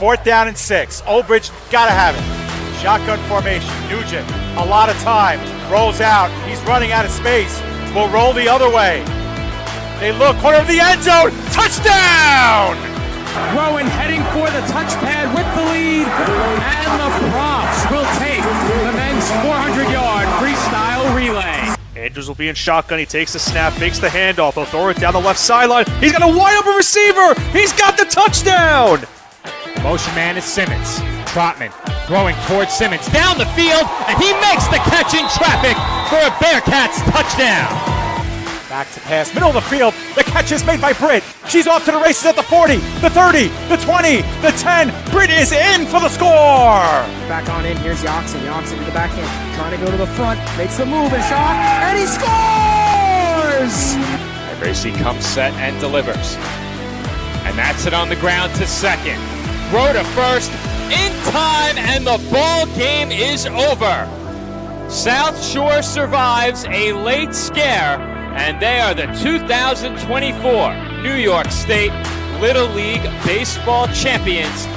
4th down and 6. Olbridge gotta have it. Shotgun formation. Nugent, a lot of time. Rolls out. He's running out of space. Will roll the other way. They look, corner of the end zone. Touchdown! Rowan heading for the touchpad with the lead, and the Profs will take the men's 400-yard freestyle relay. Andrews will be in shotgun. He takes the snap, fakes the handoff. He'll throw it down the left sideline. He's got a wide open receiver. He's got the touchdown. Motion man is Simmons. Trotman throwing towards Simmons down the field, and he makes the catch in traffic for a Bearcats touchdown. Back to pass, middle of the field. The catch is made by Britt. She's off to the races at the 40, the 30, the 20, the 10. Britt is in for the score. Back on in, here's Yoxon. Yoxon to the backhand, trying to go to the front, makes the move and shot, and he scores! And Gracie comes set and delivers. And that's it on the ground to second. Throw to first, in time, and the ball game is over. South Shore survives a late scare, and they are the 2024 New York State Little League Baseball champions.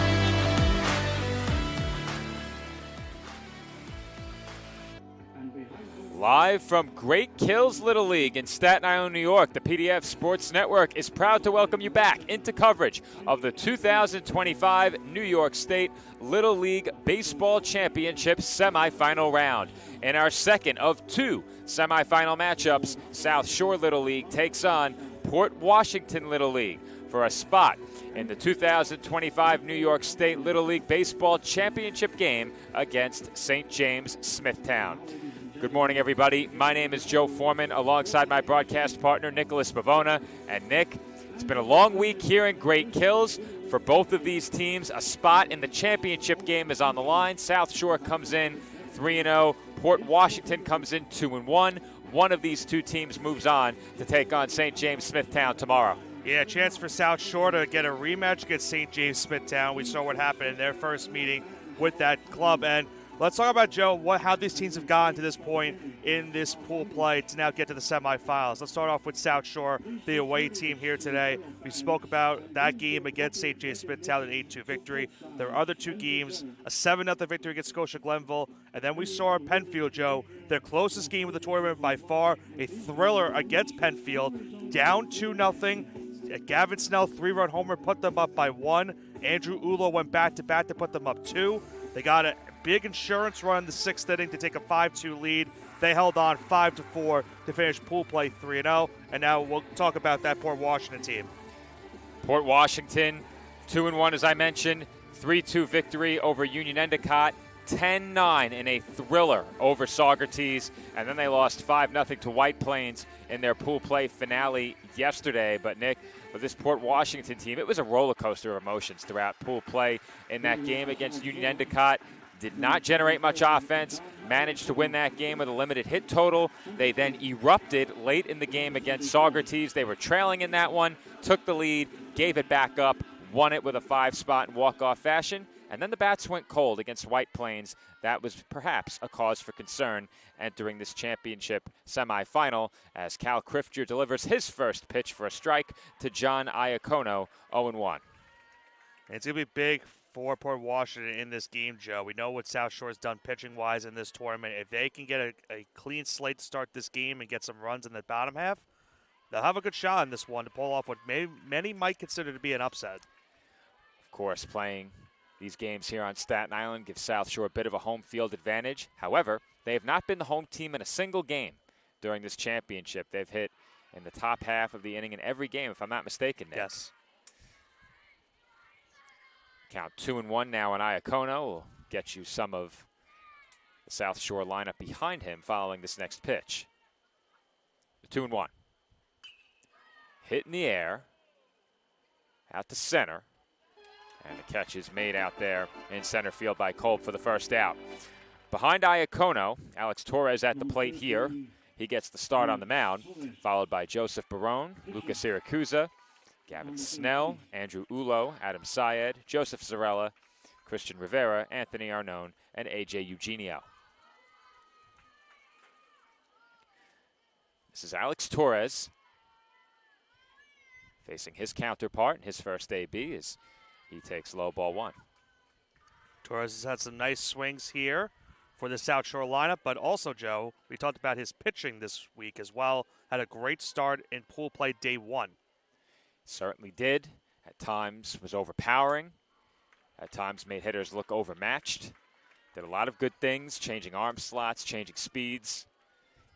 Live from Great Kills Little League in Staten Island, New York, the PDF Sports Network is proud to welcome you back into coverage of the 2025 New York State Little League Baseball Championship semifinal round. In our second of two semifinal matchups, South Shore Little League takes on Port Washington Little League for a spot in the 2025 New York State Little League Baseball Championship game against St. James Smithtown. Good morning, everybody. My name is Joe Foreman, alongside my broadcast partner, Nicholas Pavona. And Nick, it's been a long week here in Great Kills. For both of these teams, a spot in the championship game is on the line. South Shore comes in 3-0. Port Washington comes in 2-1. One of these two teams moves on to take on St. James Smithtown tomorrow. Yeah, a chance for South Shore to get a rematch against St. James Smithtown. We saw what happened in their first meeting with that club. And let's talk about, Joe, how these teams have gotten to this point in this pool play to now get to the semifinals. Let's start off with South Shore, the away team here today. We spoke about that game against St. James Smithtown, an 8-2 victory. There are other two games, a 7-0 victory against Scotia Glenville, and then we saw Penfield, Joe, their closest game of the tournament by far, a thriller against Penfield, down 2-0. Gavin Snell, 3-run homer, put them up by 1. Andrew Ulo went back-to-back to put them up 2. They got a big insurance run in the 6th inning to take a 5-2 lead. They held on 5-4 to finish pool play 3-0. And now we'll talk about that Port Washington team. Port Washington, 2-1 as I mentioned, 3-2 victory over Union Endicott, 10-9 in a thriller over Saugerties, and then they lost 5-0 to White Plains in their pool play finale yesterday. But Nick, for this Port Washington team, it was a roller coaster of emotions throughout pool play in that game against Union Endicott. Did not generate much offense, managed to win that game with a limited hit total. They then erupted late in the game against Saugerties. They were trailing in that one, took the lead, gave it back up, won it with a 5-spot in walk-off fashion, and then the bats went cold against White Plains. That was perhaps a cause for concern entering this championship semifinal as Cal Criftier delivers his first pitch for a strike to John Iacono, 0-1. It's going to be big for Port Washington in this game, Joe. We know what South Shore's done pitching-wise in this tournament. If they can get a clean slate to start this game and get some runs in the bottom half, they'll have a good shot in this one to pull off what many might consider to be an upset. Of course, playing these games here on Staten Island gives South Shore a bit of a home field advantage. However, they have not been the home team in a single game during this championship. They've hit in the top half of the inning in every game, if I'm not mistaken, Nick. Yes. Count 2-1 now on Iacono. Will get you some of the South Shore lineup behind him following this next pitch. The 2-1. Hit in the air. Out to center. And the catch is made out there in center field by Kolb for the first out. Behind Iacono, Alex Torres at the plate here. He gets the start on the mound, followed by Joseph Barone, Lucas Siracusa, Gavin Snell, Andrew Ulo, Adam Syed, Joseph Zarella, Christian Rivera, Anthony Arnone, and A.J. Eugenio. This is Alex Torres facing his counterpart in his first AB as he takes low ball 1. Torres has had some nice swings here for the South Shore lineup, but also, Joe, we talked about his pitching this week as well. Had a great start in pool play day one. Certainly did. At times was overpowering. At times made hitters look overmatched. Did a lot of good things, changing arm slots, changing speeds.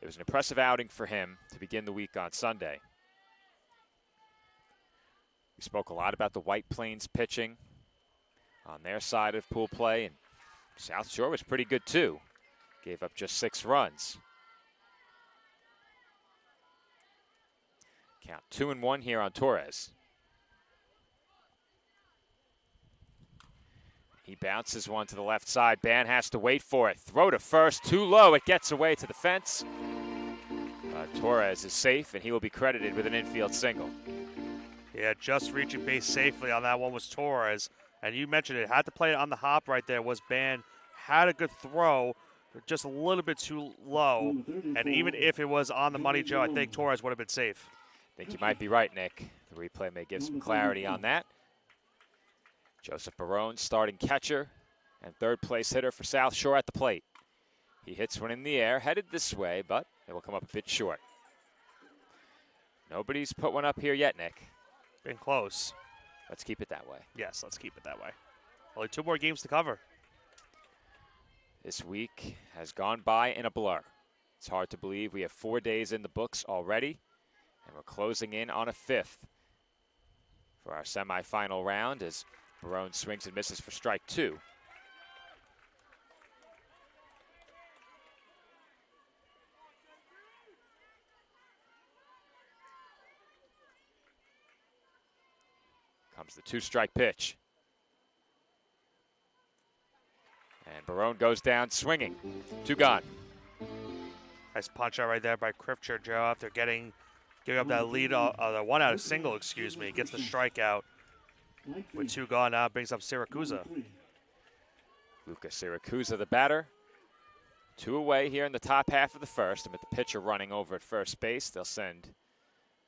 It was an impressive outing for him to begin the week on Sunday. We spoke a lot about the White Plains pitching on their side of pool play, and South Shore was pretty good too. Gave up just 6 runs. Count 2-1 here on Torres. He bounces one to the left side. Ban has to wait for it. Throw to first, too low. It gets away to the fence. Torres is safe, and he will be credited with an infield single. Yeah, just reaching base safely on that one was Torres. And you mentioned it, had to play it on the hop right there was Ban. Had a good throw, but just a little bit too low. And even if it was on the money, Joe, I think Torres would have been safe. I think you might be right, Nick. The replay may give some clarity on that. Joseph Barone, starting catcher and third place hitter for South Shore at the plate. He hits one in the air, headed this way, but it will come up a bit short. Nobody's put one up here yet, Nick. Been close. Let's keep it that way. Yes, let's keep it that way. Only 2 more games to cover. This week has gone by in a blur. It's hard to believe we have 4 days in the books already, and we're closing in on a 5th for our semifinal round as Barone swings and misses for strike 2. Comes the 2-strike pitch. And Barone goes down swinging. 2 gone. Nice punch out right there by Krifcher, Joe, after giving up that lead, the 1 out single, excuse me. Gets the strikeout. With 2 gone now, brings up Siracusa. Lucas Siracusa, the batter. 2 away here in the top half of the first. And with the pitcher running over at first base, they'll send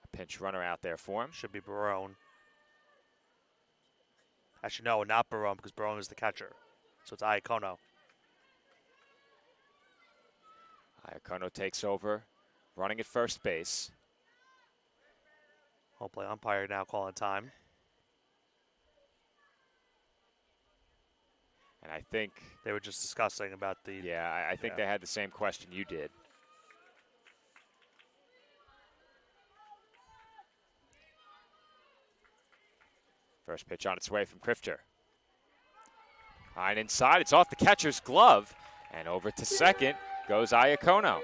a pinch runner out there for him. Should be Barone. Actually, no, not Barone, because Barone is the catcher. So it's Iacono. Iacono takes over, running at first base. Home plate umpire now calling time. And I think they were just discussing about the... Yeah, I think they had the same question you did. First pitch on its way from Krifcher. Line inside, it's off the catcher's glove. And over to second goes Iacono.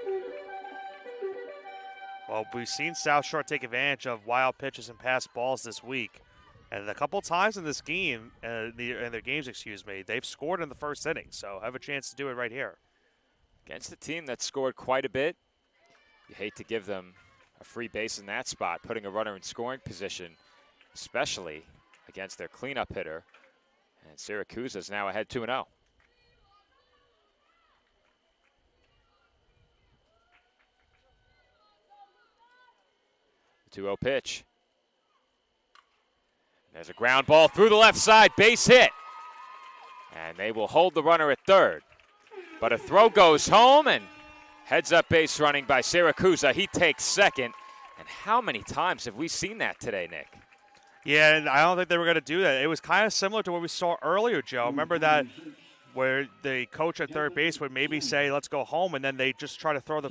Well, we've seen South Shore take advantage of wild pitches and pass balls this week. And a couple times in this game, in their games, excuse me, they've scored in the first inning. So have a chance to do it right here. Against a team that scored quite a bit, you hate to give them a free base in that spot, putting a runner in scoring position, especially against their cleanup hitter. And Siracusa is now ahead 2-0. 2-0 pitch. There's a ground ball through the left side, base hit. And they will hold the runner at third. But a throw goes home, and heads up base running by Siracusa. He takes second. And how many times have we seen that today, Nick? Yeah, and I don't think they were going to do that. It was kind of similar to what we saw earlier, Joe. Remember that where the coach at third base would maybe say, let's go home, and then they just try to throw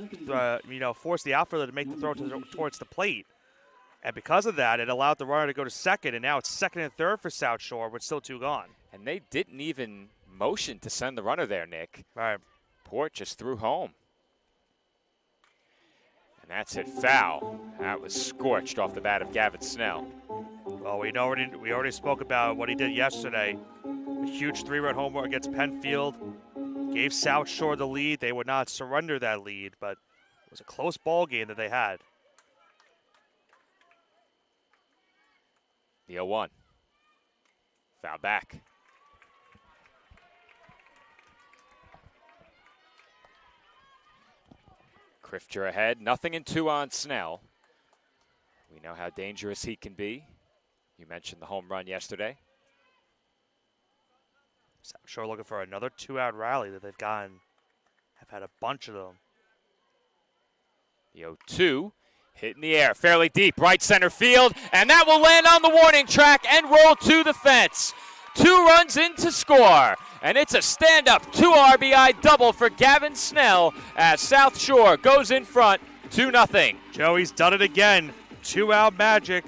force the outfielder to make the throw towards the plate. And because of that, it allowed the runner to go to second, and now it's second and third for South Shore, with still 2 gone. And they didn't even motion to send the runner there, Nick. Right. Port just threw home. And that's hit foul. That was scorched off the bat of Gavin Snell. Well, we already spoke about what he did yesterday. A huge 3-run homer against Penfield. Gave South Shore the lead. They would not surrender that lead, but it was a close ball game that they had. The 0-1. Foul back. Krifcher ahead. 0-2 on Snell. We know how dangerous he can be. You mentioned the home run yesterday. South Shore looking for another 2-out rally that they've gotten. Have had a bunch of them. The 0-2 hit in the air, fairly deep, right center field, and that will land on the warning track and roll to the fence. 2 runs in to score, and it's a stand-up 2 RBI double for Gavin Snell as South Shore goes in front 2-0. Joey's done it again. 2-out magic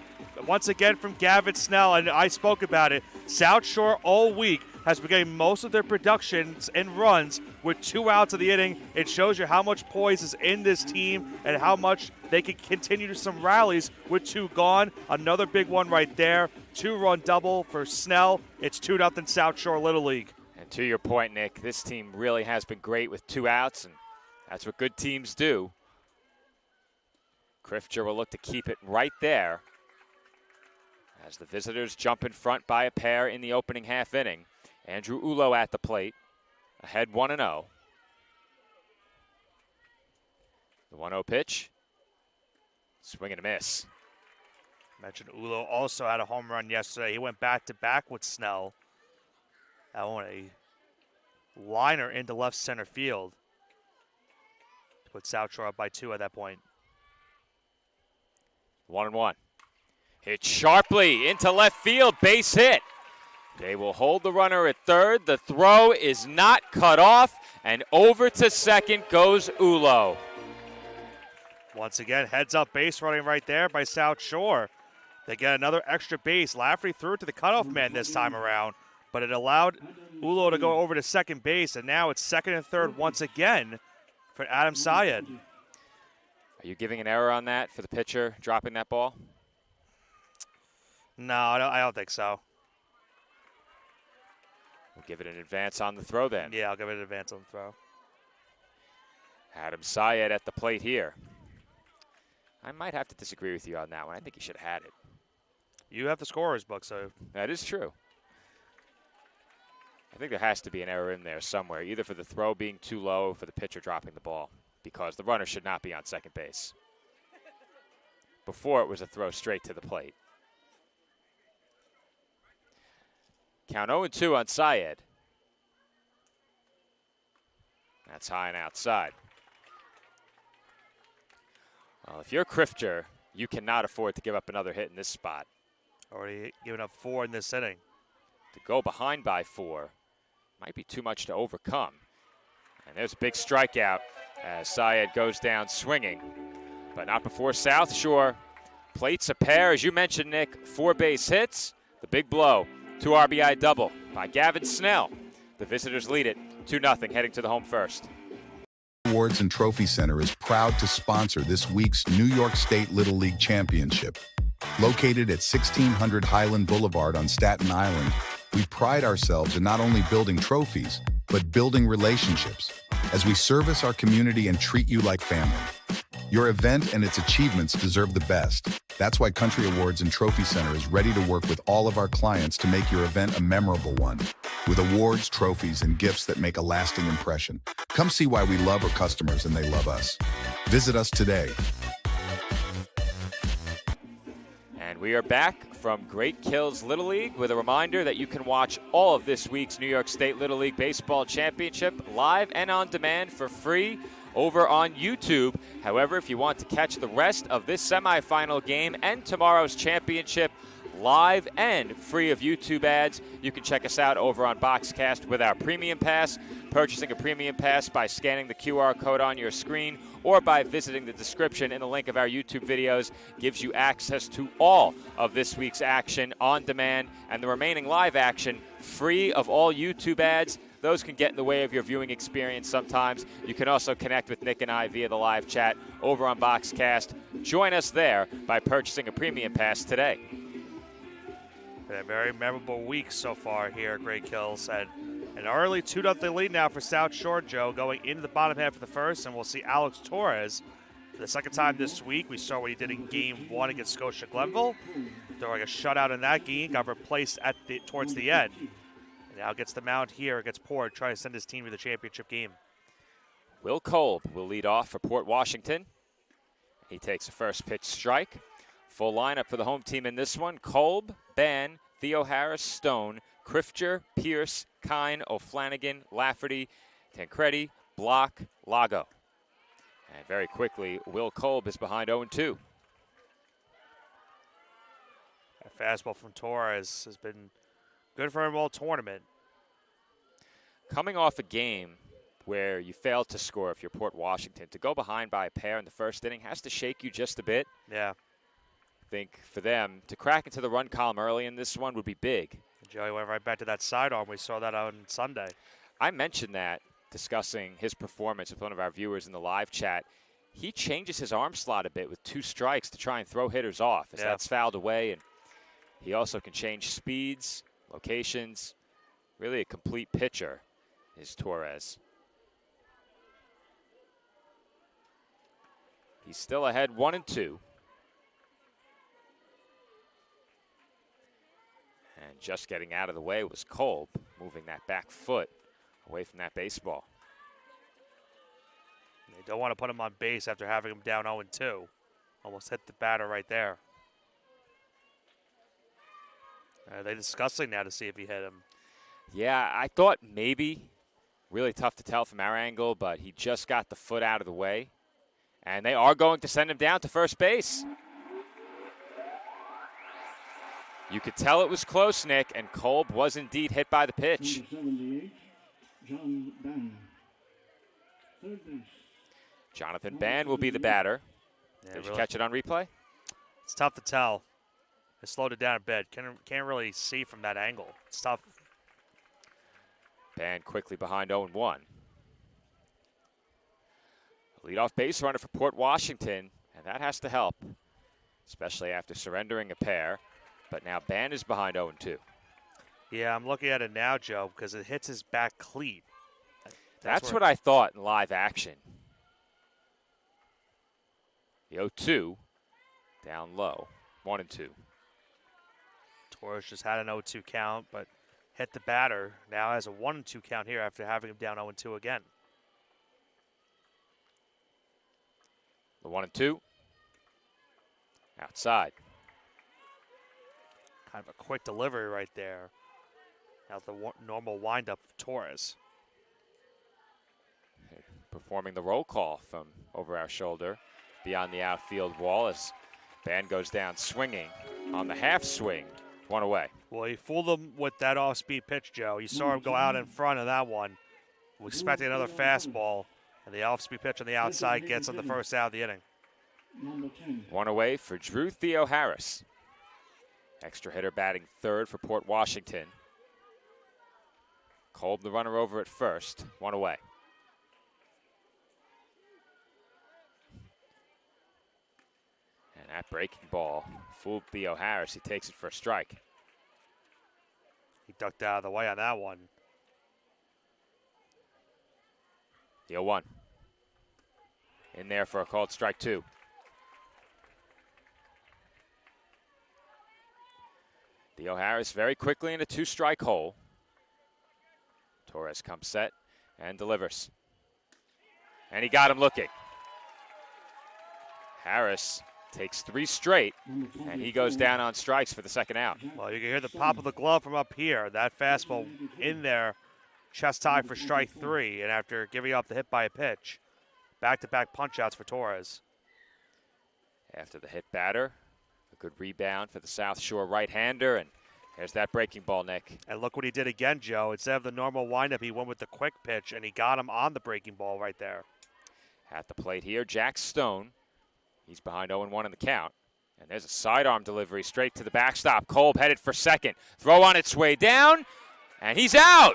once again from Gavin Snell, and I spoke about it. South Shore all week has been getting most of their productions and runs with 2 outs of the inning. It shows you how much poise is in this team and how much they can continue some rallies with 2 gone. Another big one right there. 2-run double for Snell. It's 2-0 South Shore Little League. And to your point, Nick, this team really has been great with 2 outs, and that's what good teams do. Crifter will look to keep it right there as the visitors jump in front by a pair in the opening half inning. Andrew Ulo at the plate, ahead 1-0. The 1-0 pitch, swing and a miss. Mentioned Ulo also had a home run yesterday. He went back-to-back with Snell. That one a liner into left center field. Put South Shore up by 2 at that point. 1-1. Hit sharply into left field, base hit. They will hold the runner at third. The throw is not cut off, and over to second goes Ulo. Once again, heads up base running right there by South Shore. They get another extra base. Lafferty threw it to the cutoff man this time around, but it allowed Ulo to go over to second base, and now it's second and third once again for Adam Syed. Are you giving an error on that for the pitcher dropping that ball? No, I don't think so. We'll give it an advance on the throw then. Yeah, I'll give it an advance on the throw. Adam Syed at the plate here. I might have to disagree with you on that one. I think he should have had it. You have the scorer's book, so. That is true. I think there has to be an error in there somewhere, either for the throw being too low or for the pitcher dropping the ball, because the runner should not be on second base. Before it was a throw straight to the plate. Count 0-2 on Syed. That's high and outside. Well, if you're Crifter, you cannot afford to give up another hit in this spot. Already given up 4 in this inning. To go behind by 4 might be too much to overcome. And there's a big strikeout as Syed goes down swinging. But not before South Shore plates a pair. As you mentioned, Nick, 4 base hits. The big blow. 2 RBI double by Gavin Snell. The visitors lead it 2-0 heading to the home first. Awards and Trophy Center is proud to sponsor this week's New York State Little League Championship. Located at 1600 Highland Boulevard on Staten Island, we pride ourselves in not only building trophies, but building relationships as we service our community and treat you like family. Your event and its achievements deserve the best. That's why Country Awards and Trophy Center is ready to work with all of our clients to make your event a memorable one. With awards, trophies, and gifts that make a lasting impression. Come see why we love our customers and they love us. Visit us today. And we are back from Great Kills Little League with a reminder that you can watch all of this week's New York State Little League Baseball Championship live and on demand for free over on YouTube. However, if you want to catch the rest of this semifinal game and tomorrow's championship live and free of YouTube ads, you can check us out over on Boxcast with our Premium Pass. Purchasing a Premium Pass by scanning the QR code on your screen or by visiting the description in the link of our YouTube videos gives you access to all of this week's action on demand and the remaining live action free of all YouTube ads. Those can get in the way of your viewing experience sometimes. You can also connect with Nick and I via the live chat over on Boxcast. Join us there by purchasing a Premium Pass today. Been a very memorable week so far here at Great Kills. And an early 2-0 lead now for South Shore, Joe, going into the bottom half of the first. And we'll see Alex Torres for the second time this week. We saw what he did in Game 1 against Scotia Glenville. Throwing a shutout in that game, got replaced towards the end. Now gets the mound here against Port, trying to send his team to the championship game. Will Kolb will lead off for Port Washington. He takes a first pitch strike. Full lineup for the home team in this one. Kolb, Ban, Theo Harris, Stone, Crifter, Pierce, Kine, O'Flanagan, Lafferty, Tancredi, Block, Lago. And very quickly, Will Kolb is behind 0-2. That fastball from Torres has been good for him all tournament. Coming off a game where you failed to score if you're Port Washington, to go behind by a pair in the first inning has to shake you just a bit. Yeah. I think for them, to crack into the run column early in this one would be big. Joey went right back to that sidearm. We saw that on Sunday. I mentioned that discussing his performance with one of our viewers in the live chat. He changes his arm slot a bit with 2 strikes to try and throw hitters off as that's fouled away. And he also can change speeds, locations. Really a complete pitcher is Torres. He's still ahead 1-2. And just getting out of the way was Kolb, moving that back foot away from that baseball. They don't want to put him on base after having him down 0-2. Almost hit the batter right there. Are they discussing now to see if he hit him? Yeah, I thought maybe. Really tough to tell from our angle, but he just got the foot out of the way. And they are going to send him down to first base. You could tell it was close, Nick, and Kolb was indeed hit by the pitch. Jonathan Bann will be the batter. Yeah, Did you catch it on replay? It's tough to tell. I slowed it down a bit. Can't really see from that angle. It's tough. Bann quickly behind 0-1. Leadoff base runner for Port Washington, and that has to help, especially after surrendering a pair. But now Bann is behind 0-2. Yeah, I'm looking at it now, Joe, because it hits his back cleat. That's what I thought in live action. The 0-2 down low, 1-2. Torres just had an 0-2 count, but hit the batter. Now has a 1-2 count here after having him down 0-2 again. The 1-2 outside. Kind of a quick delivery right there. Now the normal windup of Torres. Performing the roll call from over our shoulder beyond the outfield wall as Bann goes down swinging on the half swing. 1 away. Well, he fooled him with that off-speed pitch, Joe. You saw him go out in front of that one. We're expecting another fastball, and the off-speed pitch on the outside gets on the first out of the inning. 1 away for Drew Theo Harris. Extra hitter batting third for Port Washington. Kolb the runner over at first. 1 away. And that breaking ball fooled Theo Harris. He takes it for a strike. He ducked out of the way on that one. The 0-1. In there for a called strike 2. Theo Harris very quickly in a 2-strike hole. Torres comes set and delivers. And he got him looking. Harris takes 3 straight, and he goes down on strikes for the second out. Well, you can hear the pop of the glove from up here. That fastball in there, chest high for strike 3, and after giving up the hit by a pitch, back-to-back punch-outs for Torres. After the hit batter, a good rebound for the South Shore right-hander, and there's that breaking ball, Nick. And look what he did again, Joe. Instead of the normal windup, he went with the quick pitch, and he got him on the breaking ball right there. At the plate here, Jack Stone. He's behind 0-1 in the count. And there's a sidearm delivery straight to the backstop. Kolb headed for second. Throw on its way down, and he's out.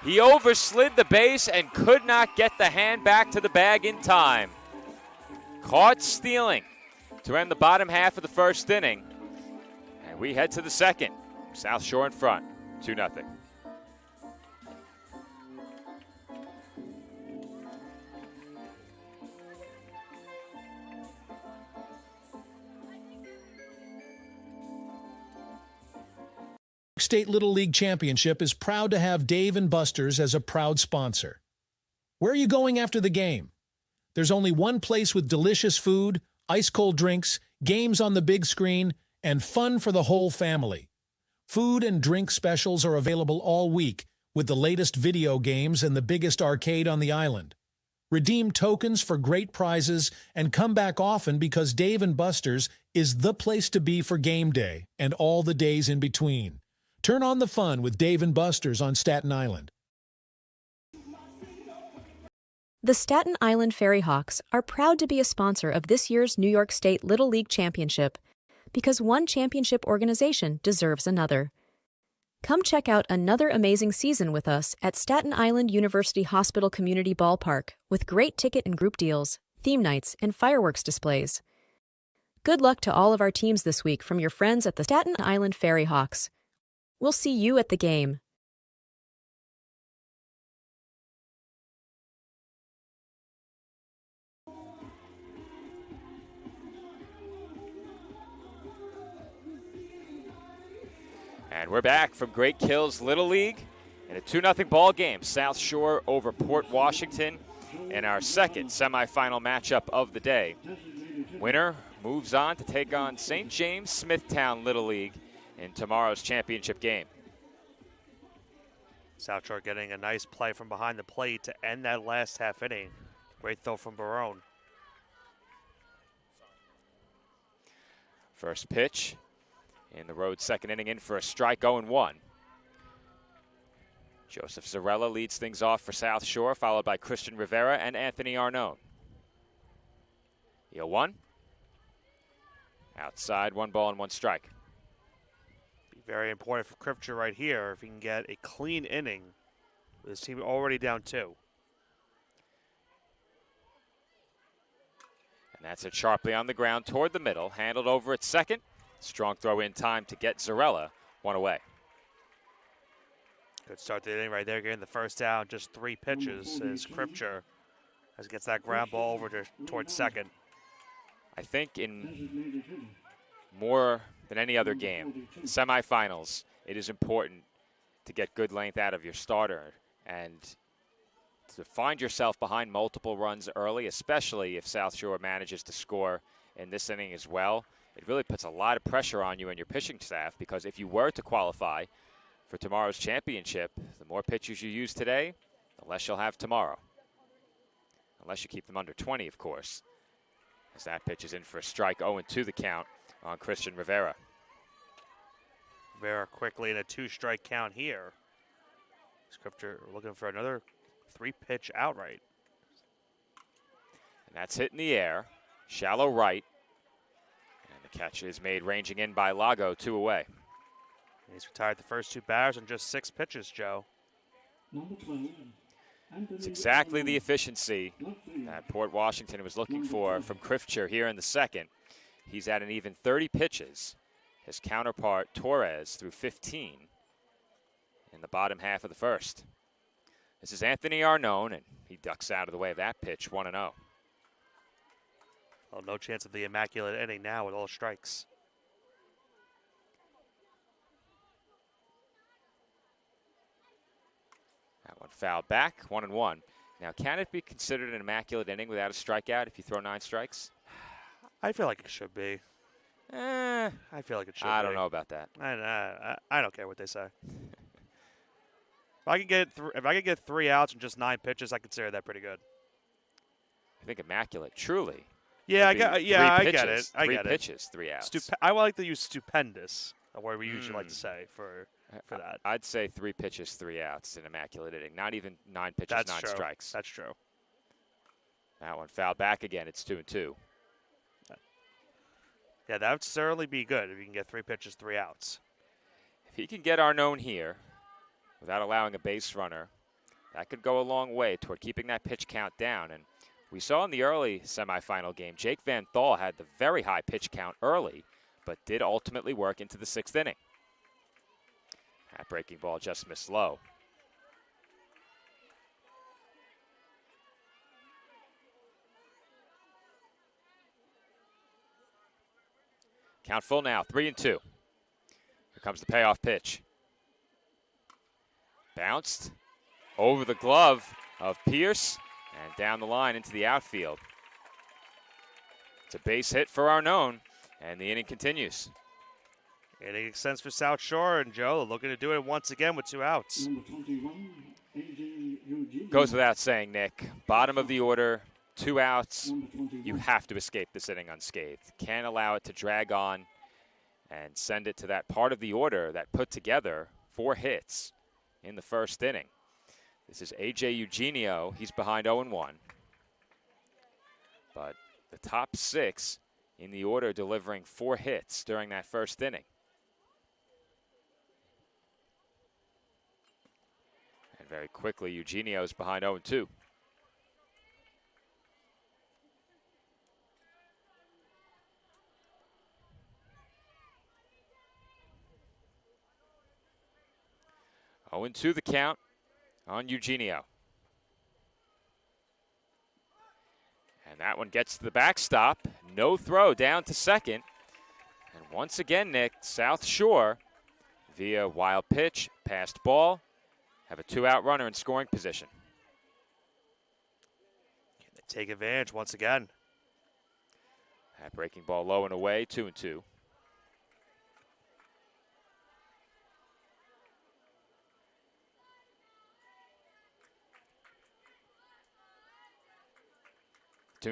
He overslid the base and could not get the hand back to the bag in time. Caught stealing to end the bottom half of the first inning. And we head to the second. South Shore in front, 2-0. State Little League Championship is proud to have Dave & Buster's as a proud sponsor. Where are you going after the game? There's only one place with delicious food, ice-cold drinks, games on the big screen, and fun for the whole family. Food and drink specials are available all week with the latest video games and the biggest arcade on the island. Redeem tokens for great prizes and come back often because Dave & Buster's is the place to be for game day and all the days in between. Turn on the fun with Dave & Buster's on Staten Island. The Staten Island Fairy Hawks are proud to be a sponsor of this year's New York State Little League Championship because one championship organization deserves another. Come check out another amazing season with us at Staten Island University Hospital Community Ballpark with great ticket and group deals, theme nights, and fireworks displays. Good luck to all of our teams this week from your friends at the Staten Island Fairy Hawks. We'll see you at the game. And we're back from Great Kills Little League in a 2-0 ball game. South Shore over Port Washington in our second semifinal matchup of the day. Winner moves on to take on St. James Smithtown Little League in tomorrow's championship game. South Shore getting a nice play from behind the plate to end that last half inning. Great throw from Barone. First pitch in the road second inning, in for a strike, 0-1. Joseph Zarella leads things off for South Shore, followed by Christian Rivera and Anthony Arnone. 0-1. Outside, 1 ball and 1 strike. Be very important for Kripke right here if he can get a clean inning with his team already down 2. And that's it sharply on the ground toward the middle, handled over at second. Strong throw in time to get Zarella 1 away. Good start to the inning right there, getting the first down, just 3 pitches as Kripke gets that ground ball over towards second. I think in more than any other game, in semifinals, it is important to get good length out of your starter and to find yourself behind multiple runs early, especially if South Shore manages to score in this inning as well. It really puts a lot of pressure on you and your pitching staff, because if you were to qualify for tomorrow's championship, the more pitchers you use today, the less you'll have tomorrow. Unless you keep them under 20, of course. As that pitch is in for a strike, 0-2 the count on Christian Rivera. Rivera quickly in a 2-strike count here. Kripke looking for another 3-pitch outright. And that's hit in the air, shallow right. The catch is made ranging in by Lago, 2 away. He's retired the first 2 batters on just 6 pitches, Joe. It's exactly the efficiency that Port Washington was looking for from Kripke here in the second. He's at an even 30 pitches. His counterpart, Torres, threw 15 in the bottom half of the first. This is Anthony Arnone, and he ducks out of the way of that pitch, 1-0. Well, no chance of the immaculate inning now with all strikes. That one fouled back, 1-1. Now, can it be considered an immaculate inning without a strikeout if you throw 9 strikes? I feel like it should be. I feel like it should be. I don't know about that. I don't care what they say. If I could get 3 outs and just 9 pitches, I consider that pretty good. I think immaculate, truly. Yeah, I get it. I 3 get pitches, 3 outs. I like to use stupendous, a word we usually like to say for that. I'd say 3 pitches, 3 outs in immaculate inning. Not even 9 pitches, That's 9 true. strikes. That's true. That one fouled back again. It's 2-2. Yeah, that would certainly be good if you can get 3 pitches, 3 outs. If he can get Arnone here without allowing a base runner, that could go a long way toward keeping that pitch count down. And we saw in the early semifinal game, Jake Van Thal had the very high pitch count early, but did ultimately work into the 6th inning. That breaking ball just missed low. Count full now, 3-2. Here comes the payoff pitch. Bounced over the glove of Pierce and down the line into the outfield. It's a base hit for Arnone, and the inning continues. It makes sense for South Shore, and Joe looking to do it once again with 2 outs. Goes without saying, Nick. Bottom of the order, 2 outs. You have to escape this inning unscathed. Can't allow it to drag on and send it to that part of the order that put together 4 hits in the first inning. This is A.J. Eugenio. He's behind 0-1. But the top 6 in the order delivering 4 hits during that first inning. And very quickly, Eugenio's behind 0-2. Oh, 0-2 the count on Eugenio. And that one gets to the backstop. No throw down to second. And once again, Nick, South Shore, via wild pitch, passed ball, have a 2-out runner in scoring position. Can they take advantage once again? That breaking ball low and away, 2-2.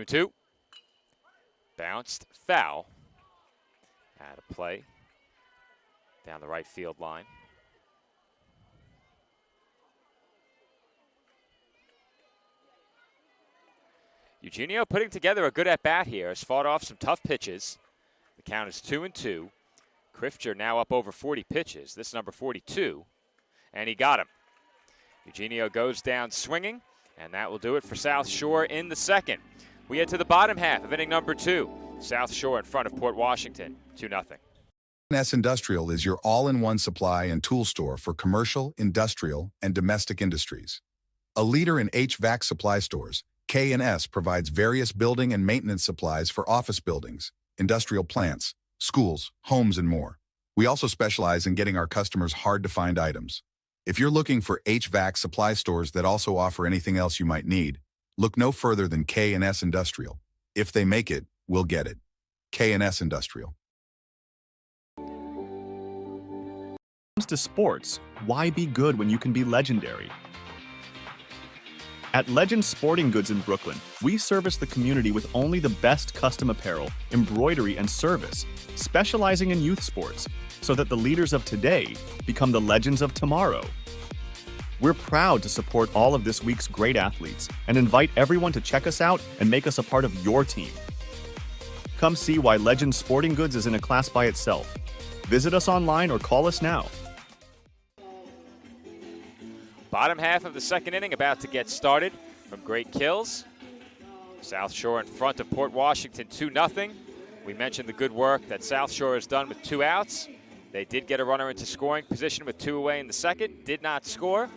Two. Bounced foul. Out of play. Down the right field line. Eugenio putting together a good at-bat here. Has fought off some tough pitches. The count is 2-2. Krifter now up over 40 pitches. This is number 42. And he got him. Eugenio goes down swinging. And that will do it for South Shore in the second. We head to the bottom half of inning number 2. South Shore in front of Port Washington, 2-0. NYS Industrial is your all-in-one supply and tool store for commercial, industrial, and domestic industries. A leader in HVAC supply stores, K&S provides various building and maintenance supplies for office buildings, industrial plants, schools, homes, and more. We also specialize in getting our customers hard-to-find items. If you're looking for HVAC supply stores that also offer anything else you might need, look no further than K&S Industrial. If they make it, we'll get it. K&S Industrial. When it comes to sports, why be good when you can be legendary? At Legend Sporting Goods in Brooklyn, we service the community with only the best custom apparel, embroidery, and service, specializing in youth sports, so that the leaders of today become the legends of tomorrow. We're proud to support all of this week's great athletes and invite everyone to check us out and make us a part of your team. Come see why Legend Sporting Goods is in a class by itself. Visit us online or call us now. Bottom half of the second inning about to get started from Great Kills. South Shore in front of Port Washington 2-0. We mentioned the good work that South Shore has done with 2 outs. They did get a runner into scoring position with 2 away in the second, did not score.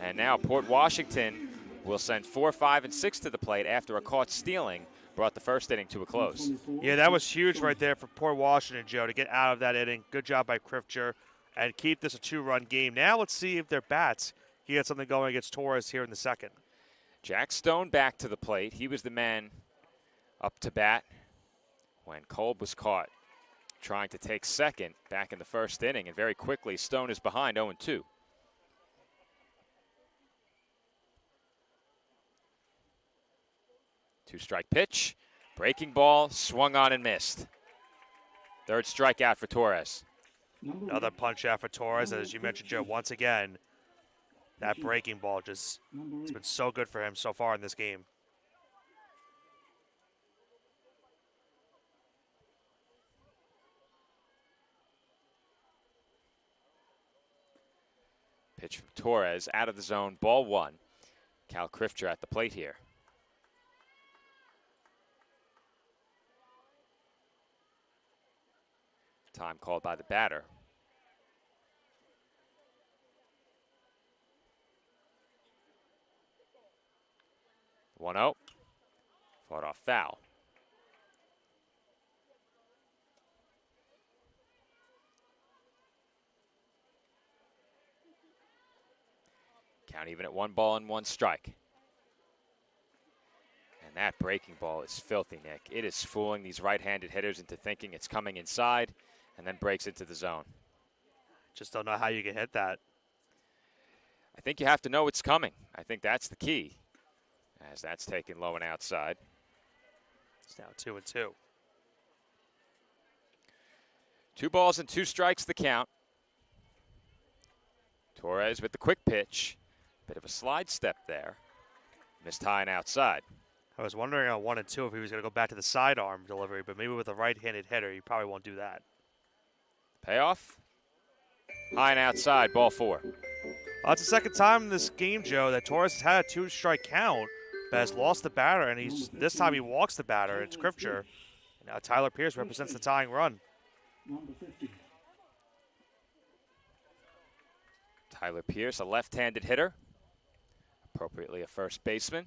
And now Port Washington will send 4, 5, and 6 to the plate after a caught stealing brought the first inning to a close. Yeah, that was huge right there for Port Washington, Joe, to get out of that inning. Good job by Krifter and keep this a 2-run game. Now let's see if their bats can get something going against Torres here in the second. Jack Stone back to the plate. He was the man up to bat when Kolb was caught trying to take second back in the first inning. And very quickly, Stone is behind 0-2. Two-strike pitch, breaking ball, swung on and missed. Third strikeout for Torres. Another punch out for Torres, as you mentioned, Joe, once again, that breaking ball just, it's been so good for him so far in this game. Pitch from Torres, out of the zone, ball 1. Cal Krifter at the plate here. Time called by the batter. One 0. Fought off foul. Count even at 1 ball and 1 strike. And that breaking ball is filthy, Nick. It is fooling these right-handed hitters into thinking it's coming inside. and then breaks into the zone. Just don't know how you can hit that. I think you have to know it's coming. I think that's the key, as that's taken low and outside. It's now 2-2. 2 balls and 2 strikes the count. Torres with the quick pitch. Bit of a slide step there. Missed high and outside. I was wondering on 1 and 2 if he was going to go back to the sidearm delivery, but maybe with a right-handed hitter, he probably won't do that. Payoff. High and outside, ball 4. Well, that's the second time in this game, Joe, that Torres has had a 2-strike count, but has lost the batter, and this time he walks the batter. It's Scripture. Now Tyler Pierce represents the tying run. Tyler Pierce, a left-handed hitter, appropriately a first baseman.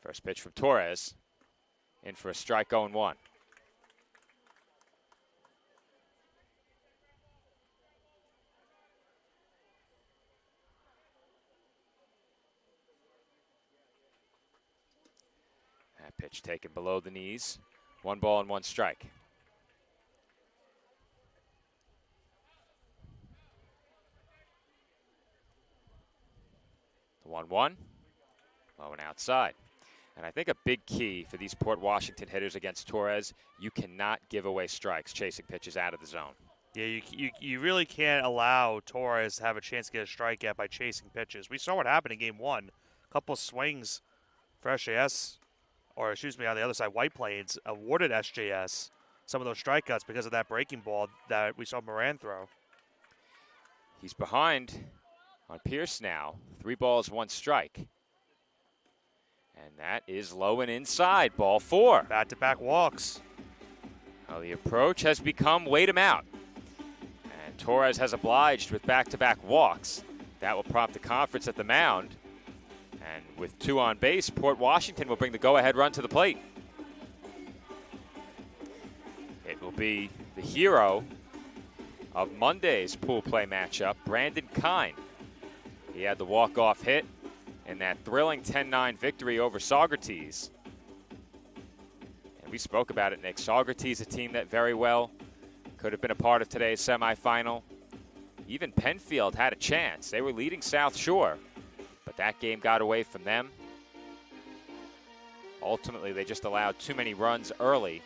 First pitch from Torres, in for a strike, 0-1. That pitch taken below the knees. 1 ball and 1 strike. The 1-1, low and outside. And I think a big key for these Port Washington hitters against Torres, you cannot give away strikes chasing pitches out of the zone. Yeah, you really can't allow Torres to have a chance to get a strikeout by chasing pitches. We saw what happened in Game 1. A couple swings for SJS, or excuse me, on the other side, White Plains awarded SJS some of those strikeouts because of that breaking ball that we saw Moran throw. He's behind on Pierce now. 3 balls, 1 strike. And that is low and inside, ball 4. Back-to-back walks. Well, the approach has become wait him out. And Torres has obliged with back-to-back walks. That will prompt the conference at the mound. And with 2 on base, Port Washington will bring the go-ahead run to the plate. It will be the hero of Monday's pool play matchup, Brandon Kine. He had the walk-off hit in that thrilling 10-9 victory over Saugerties. And we spoke about it, Nick. Saugerties, a team that very well could have been a part of today's semifinal. Even Penfield had a chance. They were leading South Shore, but that game got away from them. Ultimately, they just allowed too many runs early.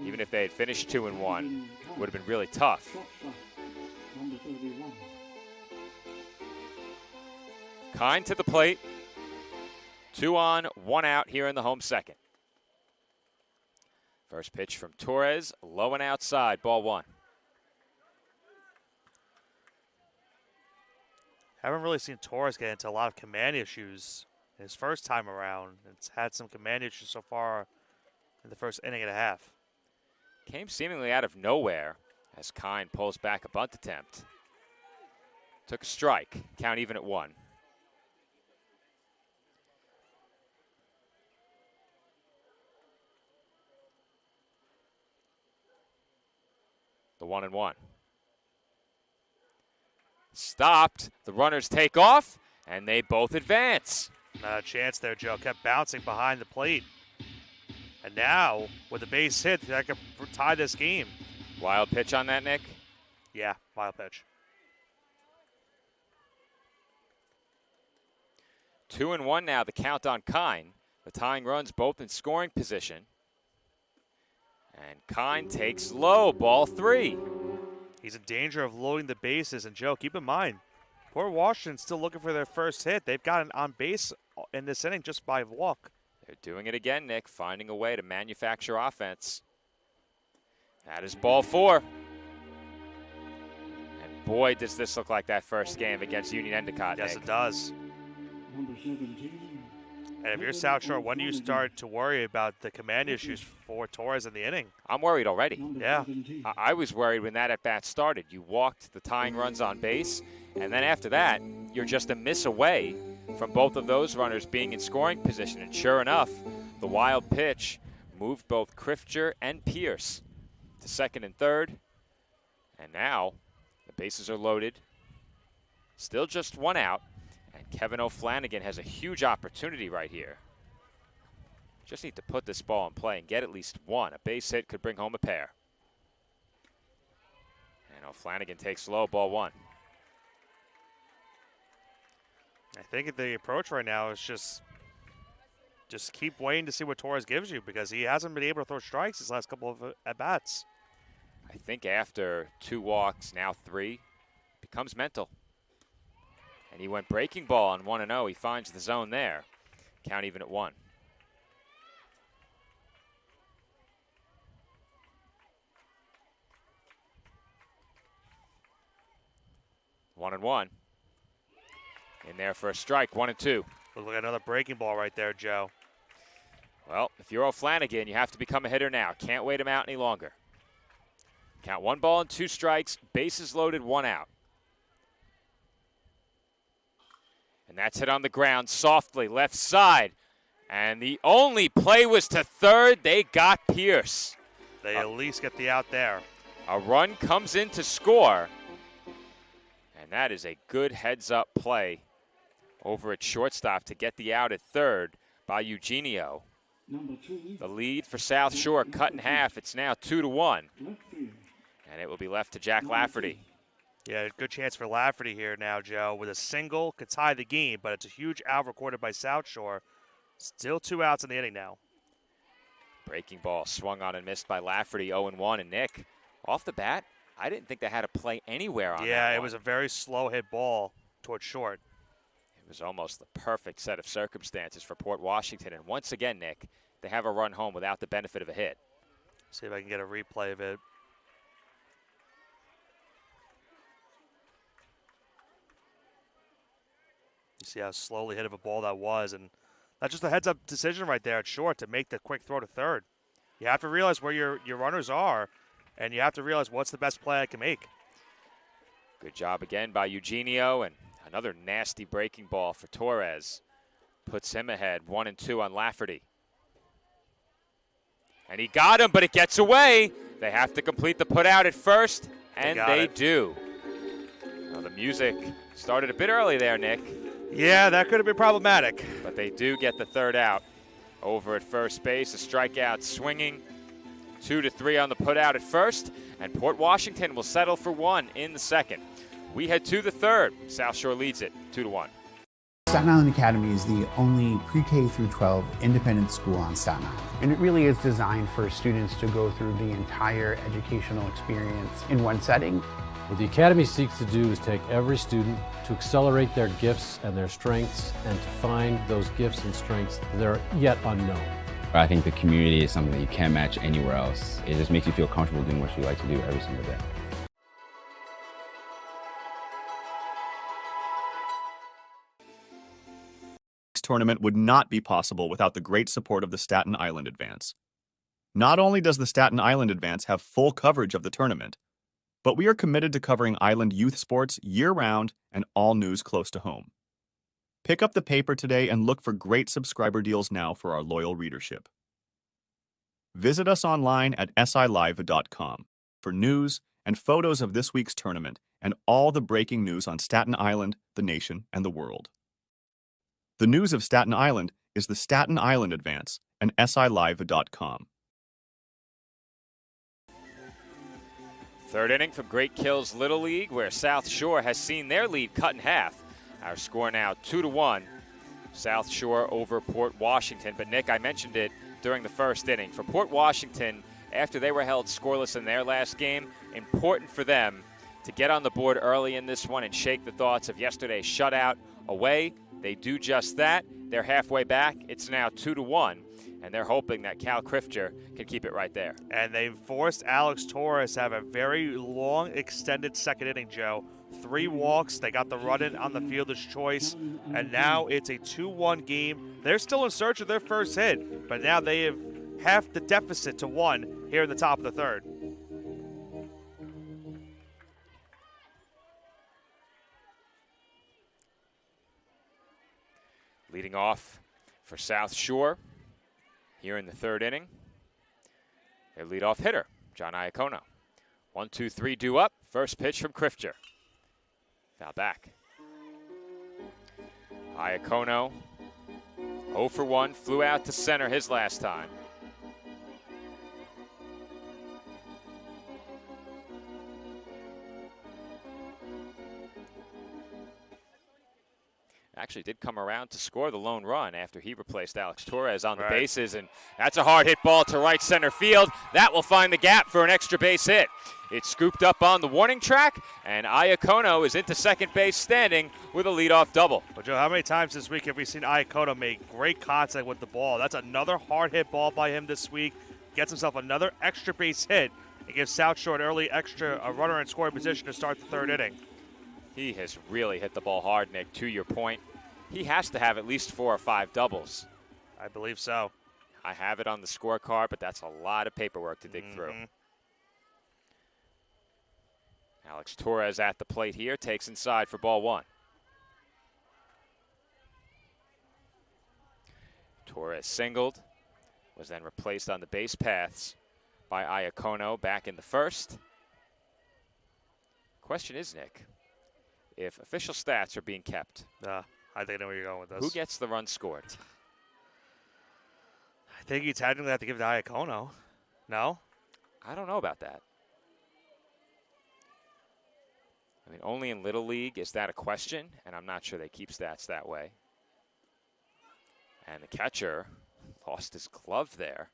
Even if they had finished 2-1, it would have been really tough. Kine to the plate. 2 on, 1 out here in the home second. First pitch from Torres, low and outside, ball 1. Haven't really seen Torres get into a lot of command issues his first time around. It's had some command issues so far in the first inning and a half. Came seemingly out of nowhere as Kine pulls back a bunt attempt. Took a strike, count even at 1. The 1-1. Stopped. The runners take off, and they both advance. Not a chance there, Joe. Kept bouncing behind the plate. And now, with a base hit, that could tie this game. Wild pitch on that, Nick? Yeah, wild pitch. 2-1 now, the count on Kine. The tying runs both in scoring position. And Kine takes low, ball 3. He's in danger of loading the bases. And, Joe, keep in mind, Port Washington's still looking for their first hit. They've got an on base in this inning just by walk. They're doing it again, Nick, finding a way to manufacture offense. That is ball 4. And boy, does this look like that first game against Union Endicott, Yes, Nick. it does. And if you're South Shore, when do you start to worry about the command issues for Torres in the inning? I'm worried already. Yeah. I was worried when that at-bat started. You walked the tying runs on base, and then after that, you're just a miss away from both of those runners being in scoring position. And sure enough, the wild pitch moved both Krifter and Pierce to second and third. And now the bases are loaded. Still just 1 out. And Kevin O'Flanagan has a huge opportunity right here. Just need to put this ball in play and get at least one. A base hit could bring home a pair. And O'Flanagan takes low, ball one. I think the approach right now is just keep waiting to see what Torres gives you, because he hasn't been able to throw strikes his last couple of at-bats. I think after 2 walks, now 3, becomes mental. And he went breaking ball on 1-0. He finds the zone there. Count even at 1. One and one. In there for a strike, 1-2. Look like another breaking ball right there, Joe. Well, if you're O'Flanagan, you have to become a hitter now. Can't wait him out any longer. Count 1 ball and 2 strikes, bases loaded, 1 out. And that's hit on the ground softly, left side. And the only play was to third. They got Pierce. They at least get the out there. A run comes in to score. And that is a good heads-up play over at shortstop to get the out at third by Eugenio. The lead for South Shore cut in half. It's now 2-1. And it will be left to Jack Lafferty. Yeah, good chance for Lafferty here now, Joe. With a single, could tie the game, but it's a huge out recorded by South Shore. Still 2 outs in the inning now. Breaking ball swung on and missed by Lafferty, 0-1. And Nick, off the bat, I didn't think they had a play anywhere on that. Yeah, it one. was a very slow hit ball towards short. It was almost the perfect set of circumstances for Port Washington. And once again, Nick, they have a run home without the benefit of a hit. See if I can get a replay of it. You see how slowly hit of a ball that was, and that's just a heads-up decision right there at short to make the quick throw to third. You have to realize where your runners are, and you have to realize what's the best play I can make. Good job again by Eugenio, and another nasty breaking ball for Torres. Puts him ahead, 1-2 on Lafferty. And he got him, but it gets away. They have to complete the put out at first, and they do. Well, the music started a bit early there, Nick. Yeah, that could have been problematic. But they do get the third out over at first base. A strikeout swinging. 2-3 on the put out at first. And Port Washington will settle for 1 in the second. We head to the third. South Shore leads it 2-1. Staten Island Academy is the only pre-K through 12 independent school on Staten Island. And it really is designed for students to go through the entire educational experience in one setting. What the Academy seeks to do is take every student to accelerate their gifts and their strengths and to find those gifts and strengths that are yet unknown. I think the community is something that you can't match anywhere else. It just makes you feel comfortable doing what you like to do every single day. This tournament would not be possible without the great support of the Staten Island Advance. Not only does the Staten Island Advance have full coverage of the tournament, but we are committed to covering Island youth sports year-round and all news close to home. Pick up the paper today and look for great subscriber deals now for our loyal readership. Visit us online at silive.com for news and photos of this week's tournament and all the breaking news on Staten Island, the nation, and the world. The news of Staten Island is the Staten Island Advance and silive.com. Third inning from Great Kills Little League, where South Shore has seen their lead cut in half. Our score now 2-1. South Shore over Port Washington. But Nick, I mentioned it during the first inning. For Port Washington, after they were held scoreless in their last game, important for them to get on the board early in this one and shake the thoughts of yesterday's shutout away. They do just that. They're halfway back. It's now 2-1. And they're hoping that Cal Crifter can keep it right there. And they forced Alex Torres to have a very long, extended second inning, Joe. 3 walks. They got the run-in on the fielder's choice. And now it's a 2-1 game. They're still in search of their first hit, but now they have half the deficit to 1 here in the top of the third. Leading off for South Shore. Here in the third inning, their leadoff hitter, John Iacono. 1-2-3 due up. First pitch from Crifter. Foul back. Iacono 0 for 1, flew out to center his last time. Actually did come around to score the lone run after he replaced Alex Torres on the bases, and that's a hard hit ball to right center field. That will find the gap for an extra base hit. It's scooped up on the warning track, and Iacono is into second base standing with a leadoff double. Well, Joe, how many times this week have we seen Iacono make great contact with the ball? That's another hard hit ball by him this week. Gets himself another extra base hit and gives South Shore an early a runner in scoring position to start the third inning. He has really hit the ball hard, Nick, to your point. He has to have at least 4 or 5 doubles. I believe so. I have it on the scorecard, but that's a lot of paperwork to dig through. Alex Torres at the plate here, takes inside for ball 1. Torres singled, was then replaced on the base paths by Iacono back in the first. Question is, Nick, if official stats are being kept, I think I know where you're going with this. who gets the run scored? I think you technically have to give it to Iacono. No? I don't know about that. I mean, only in Little League is that a question, and I'm not sure they keep stats that way. And the catcher lost his glove there,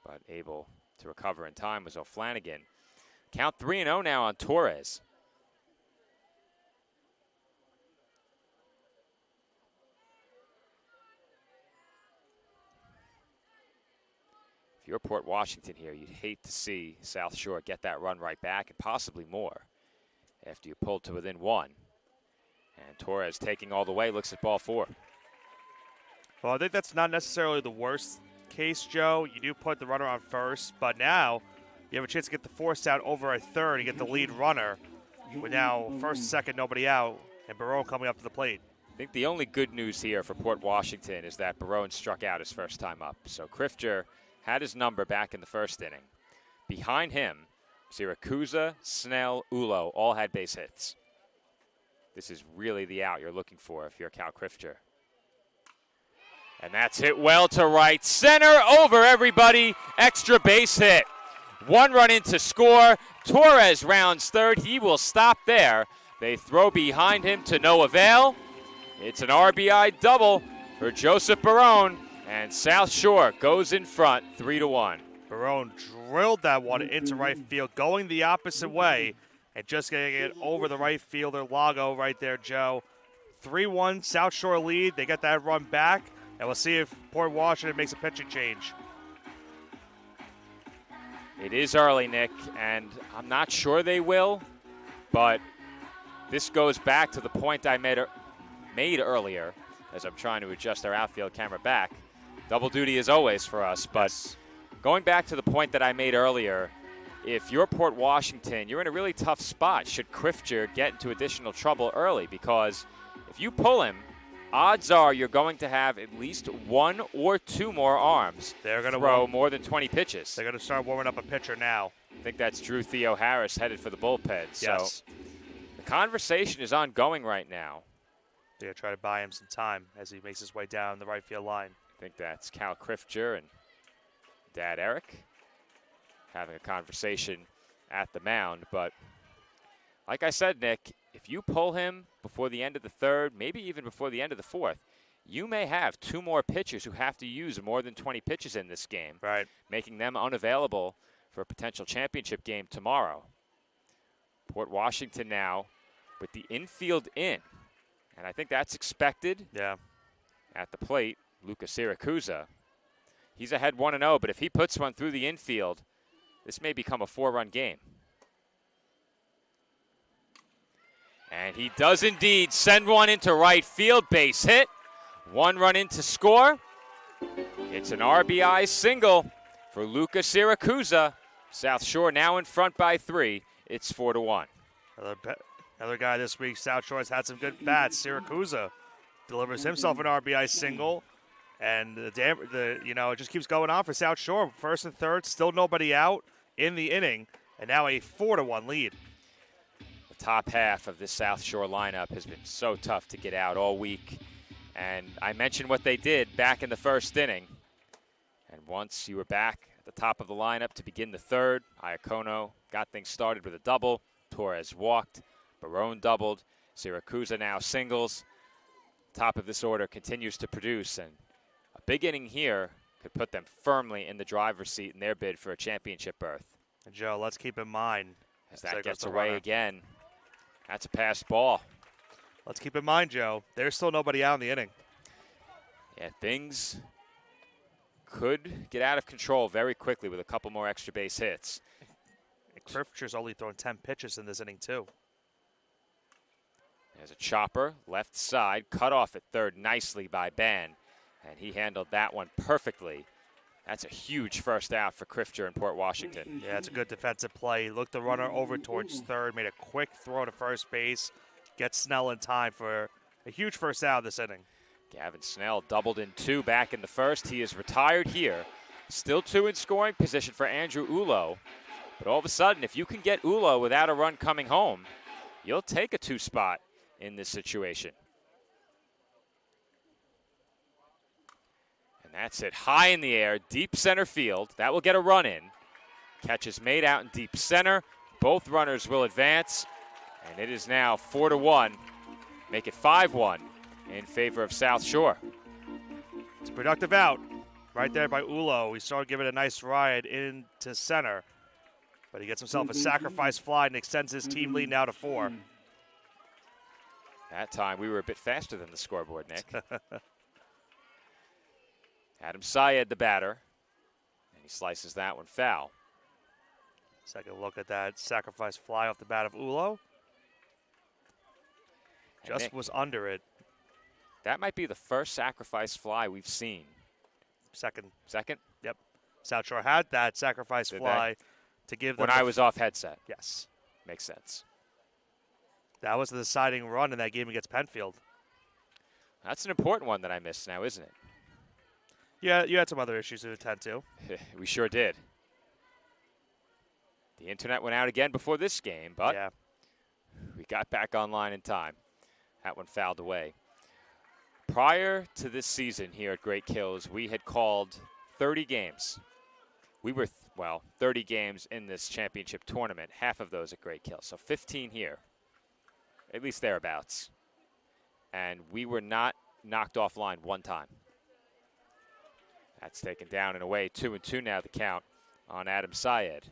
but able to recover in time was O'Flanagan. Count 3-0 now on Torres. If you're Port Washington here, you'd hate to see South Shore get that run right back and possibly more after you pulled to within 1. And Torres taking all the way, looks at ball 4. Well, I think that's not necessarily the worst case, Joe. You do put the runner on first, but now you have a chance to get the force out over a third and get the lead runner with now first, second, nobody out, and Barone coming up to the plate. I think the only good news here for Port Washington is that Barone struck out his first time up. So Krifter had his number back in the first inning. Behind him, Siracusa, Snell, Ulo all had base hits. This is really the out you're looking for if you're Cal Krifter. And that's hit well to right center, over everybody, extra base hit. 1 run in to score. Torres rounds third. He will stop there. They throw behind him to no avail. It's an RBI double for Joseph Barone, and South Shore goes in front 3-1. Barone drilled that one into right field, going the opposite way, and just getting it over the right fielder, Lago, right there, Joe. 3-1, South Shore lead. They get that run back, and we'll see if Port Washington makes a pitching change. It is early, Nick, and I'm not sure they will, but this goes back to the point I made earlier as I'm trying to adjust our outfield camera back. Double duty as always for us, but going back to the point that I made earlier, if you're Port Washington, you're in a really tough spot should Krifter get into additional trouble early, because if you pull him, odds are you're going to have at least 1 or 2 more arms. They're going to throw more than 20 pitches. They're going to start warming up a pitcher now. I think that's Drew Theo Harris headed for the bullpen. Yes. So the conversation is ongoing right now. They're going to try to buy him some time as he makes his way down the right field line. I think that's Cal Krifter and Dad Eric having a conversation at the mound. But like I said, Nick, if you pull him before the end of the third, maybe even before the end of the fourth, you may have 2 more pitchers who have to use more than 20 pitches in this game, right, making them unavailable for a potential championship game tomorrow. Port Washington now with the infield in, and I think that's expected. Yeah. At the plate, Lucas Siracusa. He's ahead 1-0, but if he puts one through the infield, this may become a 4-run game. And he does indeed send one into right field, base hit. 1 run in to score. It's an RBI single for Lucas Siracusa. South Shore now in front by 3. It's 4-1. Another guy this week, South Shore has had some good bats. Siracusa delivers himself an RBI single. And it just keeps going on for South Shore. First and third, still nobody out in the inning, and now a 4-1 lead. The top half of this South Shore lineup has been so tough to get out all week, And I mentioned what they did back in the first inning. And once you were back at the top of the lineup to begin the third, Iacono got things started with a double. Torres walked. Barone doubled. Siracusa now singles. Top of this order continues to produce. And a big inning here could put them firmly in the driver's seat in their bid for a championship berth. And Joe, let's keep in mind, as that gets away again, that's a passed ball. Let's keep in mind, Joe, there's still nobody out in the inning. Yeah, things could get out of control very quickly with a couple more extra base hits. And Kirfcher's only thrown 10 pitches in this inning, too. There's a chopper, left side, cut off at third nicely by Ben, and he handled that one perfectly. That's a huge first out for Krifter in Port Washington. Yeah, it's a good defensive play. He looked the runner over towards third, made a quick throw to first base, gets Snell in time for a huge first out this inning. Gavin Snell doubled in 2 back in the first. He is retired here. Still 2 in scoring position for Andrew Ulo. But all of a sudden, if you can get Ulo without a run coming home, you'll take a 2 spot in this situation. And that's it, high in the air, deep center field. That will get a run in. Catch is made out in deep center. Both runners will advance. And it is now 4-1. Make it 5-1 in favor of South Shore. It's a productive out right there by Ulo. He started giving it a nice ride into center. But he gets himself a sacrifice fly and extends his team lead now to 4. That time we were a bit faster than the scoreboard, Nick. Adam Syed, the batter, and he slices that one foul. Second look at that sacrifice fly off the bat of Ulo. Just Nick, was under it. That might be the first sacrifice fly we've seen. Second. Second? Yep. South Shore had that sacrifice fly to give them. When I was off headset. Yes. Makes sense. That was the deciding run in that game against Penfield. That's an important one that I missed now, isn't it? Yeah, you had some other issues to attend to. We sure did. The internet went out again before this game, but yeah, we got back online in time. That one fouled away. Prior to this season here at Great Kills, we had called 30 games. We were, 30 games in this championship tournament, half of those at Great Kills, so 15 here, at least thereabouts. And we were not knocked offline one time. That's taken down and away. 2-2 now the count on Adam Syed.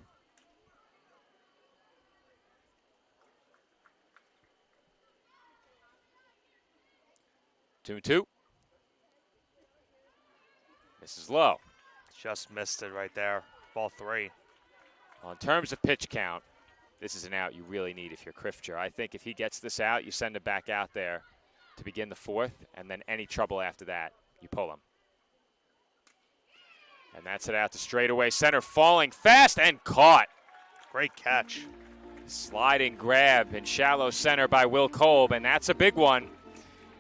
Two. Misses low. Just missed it right there. Ball 3. Well, in terms of pitch count, this is an out you really need if you're Krifter. I think if he gets this out, you send him back out there to begin the 4th, and then any trouble after that, you pull him. And that's it out to straightaway center, falling fast and caught. Great catch. Sliding grab in shallow center by Will Kolb, and that's a big one.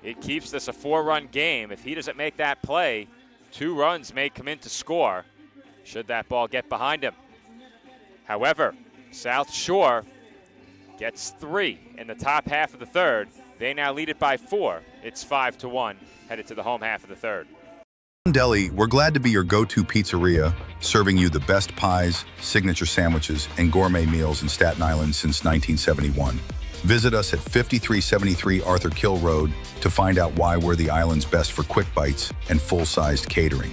It keeps this a 4-run game. If he doesn't make that play, 2 runs may come in to score should that ball get behind him. However, South Shore gets 3 in the top half of the 3rd. They now lead it by 4. It's 5-1, headed to the home half of the 3rd. Deli, we're glad to be your go-to pizzeria, serving you the best pies, signature sandwiches, and gourmet meals in Staten Island since 1971. Visit us at 5373 Arthur Kill Road to find out why we're the island's best for quick bites and full-sized catering.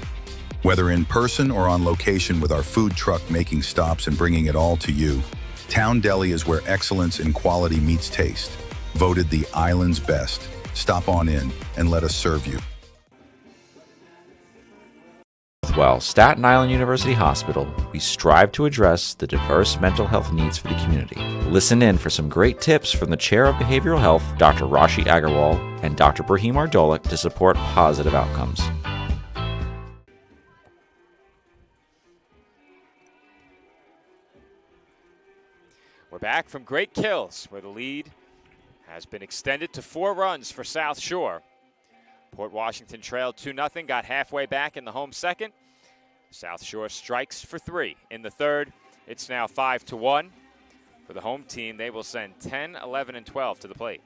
Whether in person or on location with our food truck making stops and bringing it all to you, Town Deli is where excellence in quality meets taste. Voted the island's best. Stop on in and let us serve you. Well, Staten Island University Hospital, we strive to address the diverse mental health needs for the community. Listen in for some great tips from the Chair of Behavioral Health, Dr. Rashi Agarwal, and Dr. Brahim Ardolik to support positive outcomes. We're back from Great Kills, where the lead has been extended to 4 runs for South Shore. Port Washington trailed 2-0, got halfway back in the home second. South Shore strikes for 3 in the 3rd. It's now 5-1. For the home team, they will send 10, 11, and 12 to the plate.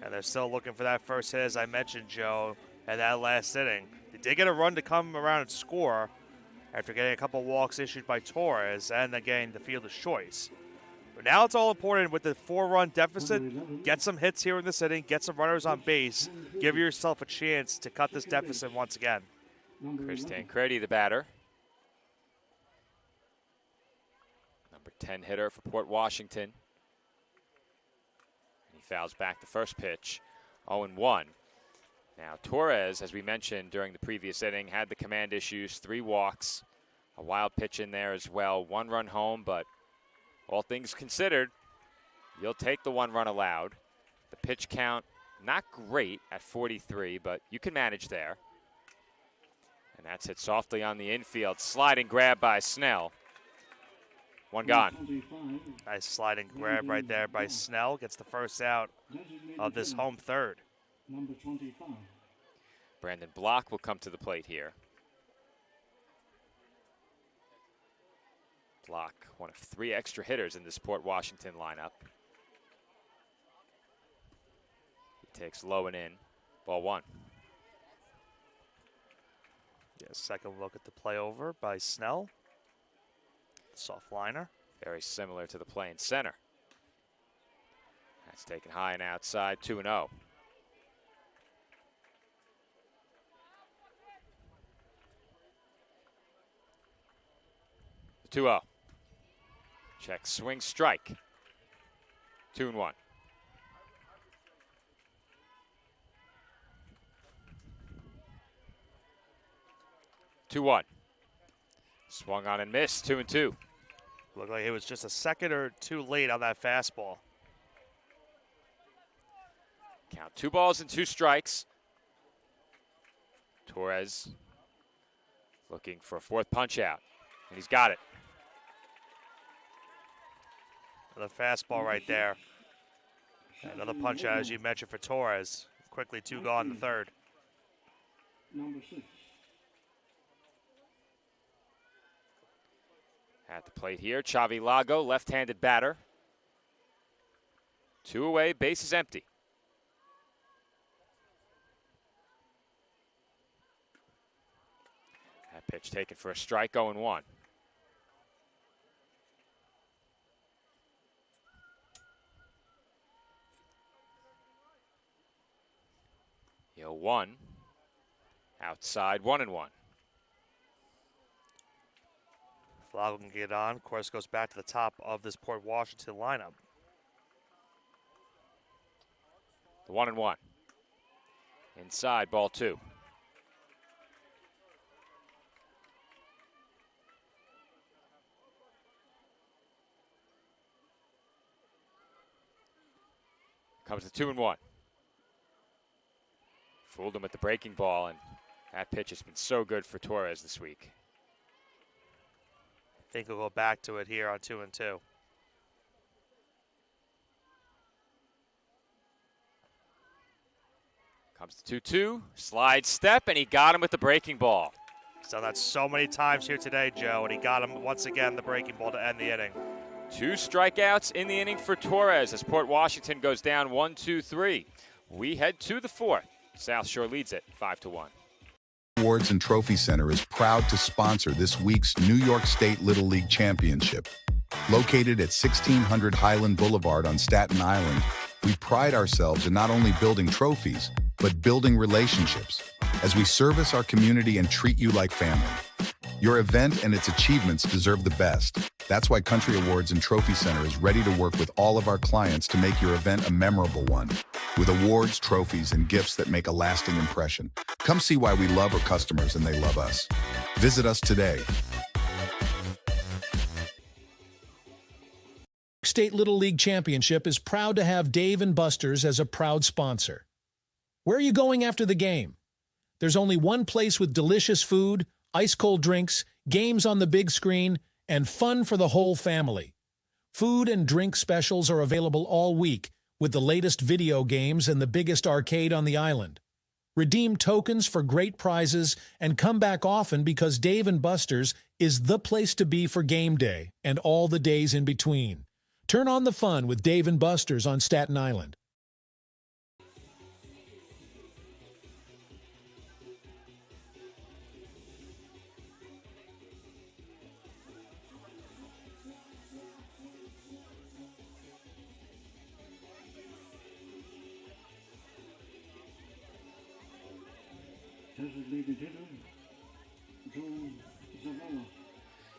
And they're still looking for that first hit, as I mentioned, Joe, in that last inning. They did get a run to come around and score after getting a couple walks issued by Torres and again the fielder's choice. But now it's all important with the 4-run deficit. Get some hits here in this inning, get some runners on base, give yourself a chance to cut this deficit once again. Chris Tancredi, the batter. Number 10 hitter for Port Washington. He fouls back the first pitch, 0-1. Now Torres, as we mentioned during the previous inning, had the command issues, 3 walks, a wild pitch in there as well, 1 run home, but all things considered, you'll take the 1 run allowed. The pitch count, not great at 43, but you can manage there. And that's hit softly on the infield, sliding grab by Snell. 1 gone. Nice sliding grab right there by Snell. Gets the first out of this home third. Brandon Block will come to the plate here. Block, one of 3 extra hitters in this Port Washington lineup. He takes low and in. Ball 1. Yeah, second look at the play over by Snell. Soft liner. Very similar to the play in center. That's taken high and outside, 2-0. The 2-0. Check, swing, strike. 2-1. 2-1. Swung on and missed, 2-2. Looked like it was just a second or 2 late on that fastball. Count 2 balls and 2 strikes. Torres looking for a 4th punch out, and he's got it. Another fastball right there. Another punch out, as you mentioned, for Torres. Quickly 2 gone in the 3rd. Number 6. At the plate here, Chavi Lago, left-handed batter. 2 away, base is empty. That pitch taken for a strike, 0-1. The 0-1, outside, 1-1. Lago can get on. Of course, goes back to the top of this Port Washington lineup. The 1-1. Inside, ball 2. Comes the 2-1. Fooled him with the breaking ball, and that pitch has been so good for Torres this week. I think we'll go back to it here on 2-2. Comes the 2-2, slide step, and he got him with the breaking ball. He's done that so many times here today, Joe, and he got him once again, the breaking ball to end the inning. 2 strikeouts in the inning for Torres as Port Washington goes down 1-2-3. We head to the 4th. South Shore leads it 5-1. Awards and Trophy Center is proud to sponsor this week's New York State Little League Championship. Located at 1600 Highland Boulevard on Staten Island, we pride ourselves in not only building trophies, but building relationships as we service our community and treat you like family. Your event and its achievements deserve the best. That's why Country Awards and Trophy Center is ready to work with all of our clients to make your event a memorable one. With awards, trophies, and gifts that make a lasting impression. Come see why we love our customers and they love us. Visit us today. State Little League Championship is proud to have Dave & Buster's as a proud sponsor. Where are you going after the game? There's only one place with delicious food, ice-cold drinks, games on the big screen, and fun for the whole family. Food and drink specials are available all week with the latest video games and the biggest arcade on the island. Redeem tokens for great prizes and come back often because Dave & Buster's is the place to be for game day and all the days in between. Turn on the fun with Dave & Buster's on Staten Island. Designated hitter, Joe Zavella.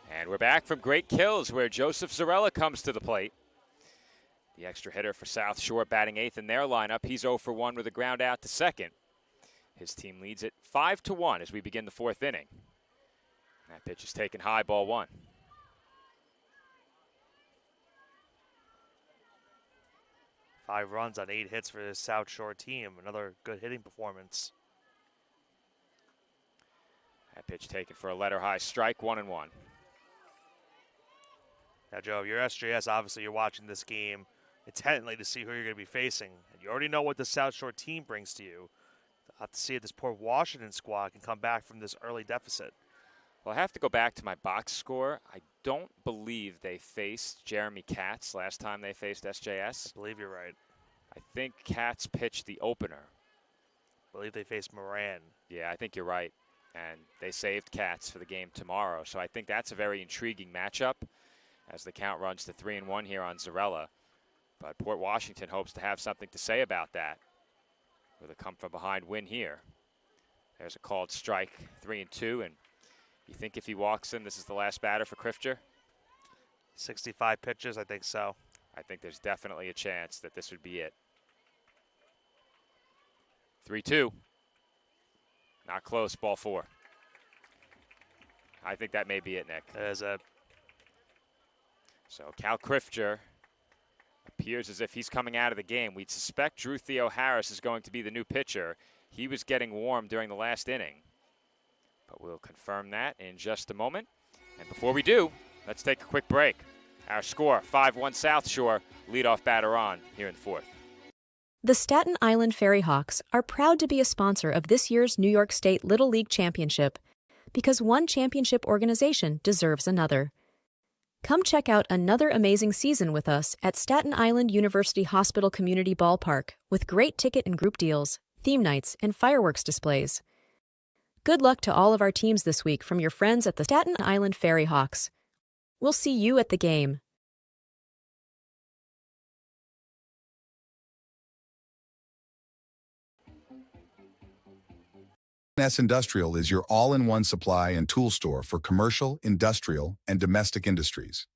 And we're back from great kills where Joseph Zarella comes to the plate. The extra hitter for South Shore batting 8th in their lineup. He's 0 for 1 with a ground out to second. His team leads it 5-1 as we begin the 4th inning. That pitch is taken high, ball 1. Five runs on 8 hits for this South Shore team. Another good hitting performance. That pitch taken for a letter high strike, 1-1. Now, Joe, if you're SJS, obviously you're watching this game intently to see who you're going to be facing. And you already know what the South Shore team brings to you. I'll have to see if this poor Washington squad can come back from this early deficit. Well, I have to go back to my box score. I don't believe they faced Jeremy Katz last time they faced SJS. I believe you're right. I think Katz pitched the opener. I believe they faced Moran. Yeah, I think you're right. And they saved Katz for the game tomorrow. So I think that's a very intriguing matchup as the count runs to 3-1 here on Zarella. But Port Washington hopes to have something to say about that with a come-from-behind win here. There's a called strike, 3-2, and you think if he walks in, this is the last batter for Krifger? 65 pitches, I think so. I think there's definitely a chance that this would be it. 3-2. Not close, ball 4. I think that may be it, Nick. There's a... So Cal Krifger appears as if he's coming out of the game. We'd suspect Drew Theo Harris is going to be the new pitcher. He was getting warm during the last inning. But we'll confirm that in just a moment. And before we do, let's take a quick break. Our score, 5-1 South Shore, leadoff batter on here in the 4th. The Staten Island Ferry Hawks are proud to be a sponsor of this year's New York State Little League Championship because one championship organization deserves another. Come check out another amazing season with us at Staten Island University Hospital Community Ballpark with great ticket and group deals, theme nights, and fireworks displays. Good luck to all of our teams this week from your friends at the Staten Island Ferry Hawks. We'll see you at the game. NYS Industrial is your all-in-one supply and tool store for commercial, industrial, and domestic industries.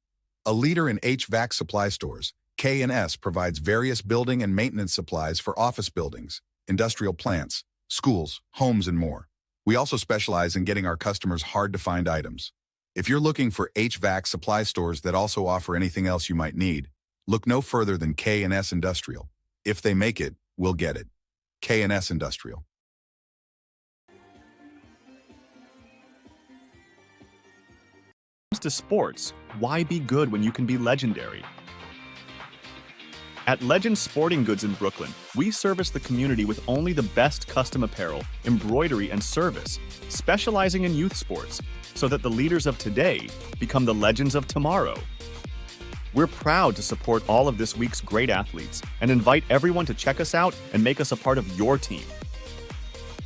A leader in HVAC supply stores, K&S provides various building and maintenance supplies for office buildings, industrial plants, schools, homes, and more. We also specialize in getting our customers hard-to-find items. If you're looking for HVAC supply stores that also offer anything else you might need, look no further than K&S Industrial. If they make it, we'll get it. K&S Industrial. To sports, why be good when you can be legendary? At Legend Sporting Goods in Brooklyn, we service the community with only the best custom apparel, embroidery, and service, specializing in youth sports, so that the leaders of today become the legends of tomorrow. We're proud to support all of this week's great athletes and invite everyone to check us out and make us a part of your team.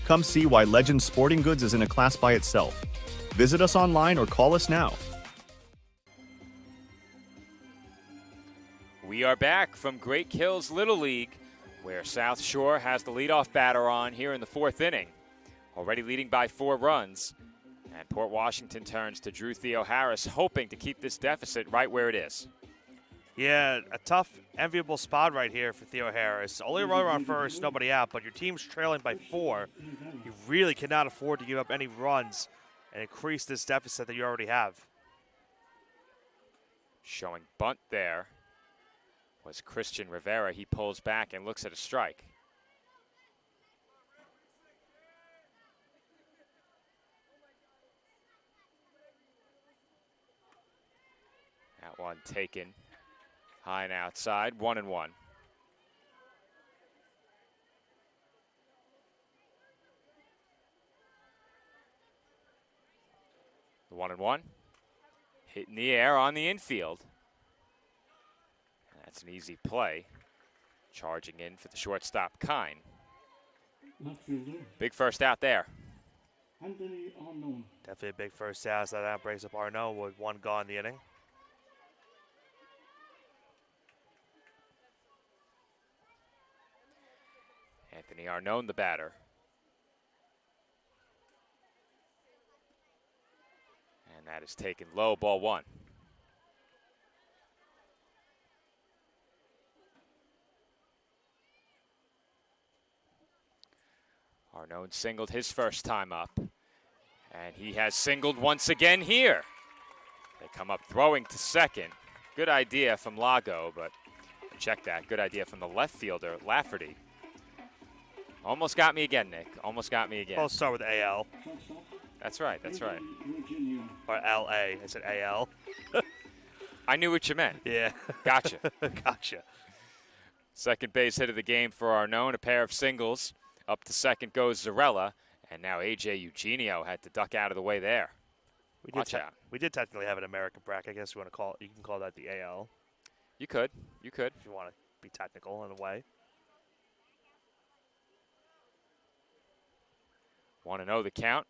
Come see why Legend Sporting Goods is in a class by itself. Visit us online or call us now. We are back from Great Hills Little League, where South Shore has the leadoff batter on here in the 4th inning, already leading by 4 runs. And Port Washington turns to Drew Theo Harris, hoping to keep this deficit right where it is. Yeah, a tough, enviable spot right here for Theo Harris. Only a runner on first, nobody out, but your team's trailing by 4. You really cannot afford to give up any runs and increase this deficit that you already have. Showing bunt there was Christian Rivera. He pulls back and looks at a strike. That one taken high and outside, 1-1. The 1-1. Hit in the air on the infield. That's an easy play. Charging in for the shortstop, Kine. Big first out there. Anthony Arnone. Definitely a big first out. So that breaks up Arnone with 1 gone in the inning. Anthony Arnone, the batter. And that is taken low, ball one. Arnone singled his first time up. And he has singled once again here. They come up throwing to second. Good idea from Lago, but check that. Good idea from the left fielder, Lafferty. Almost got me again, Nick. Almost got me again. I'll start with AL. That's right, that's right. Or LA. I said AL. I knew what you meant. Yeah. Gotcha. Gotcha. Second base hit of the game for Arnone, a pair of singles. Up to second goes Zarella, and now A.J. Eugenio had to duck out of the way there. Watch out. We did technically have an American bracket. I guess you want to call it. You can call that the AL. You could. You could. If you want to be technical in a way. Want to know the count?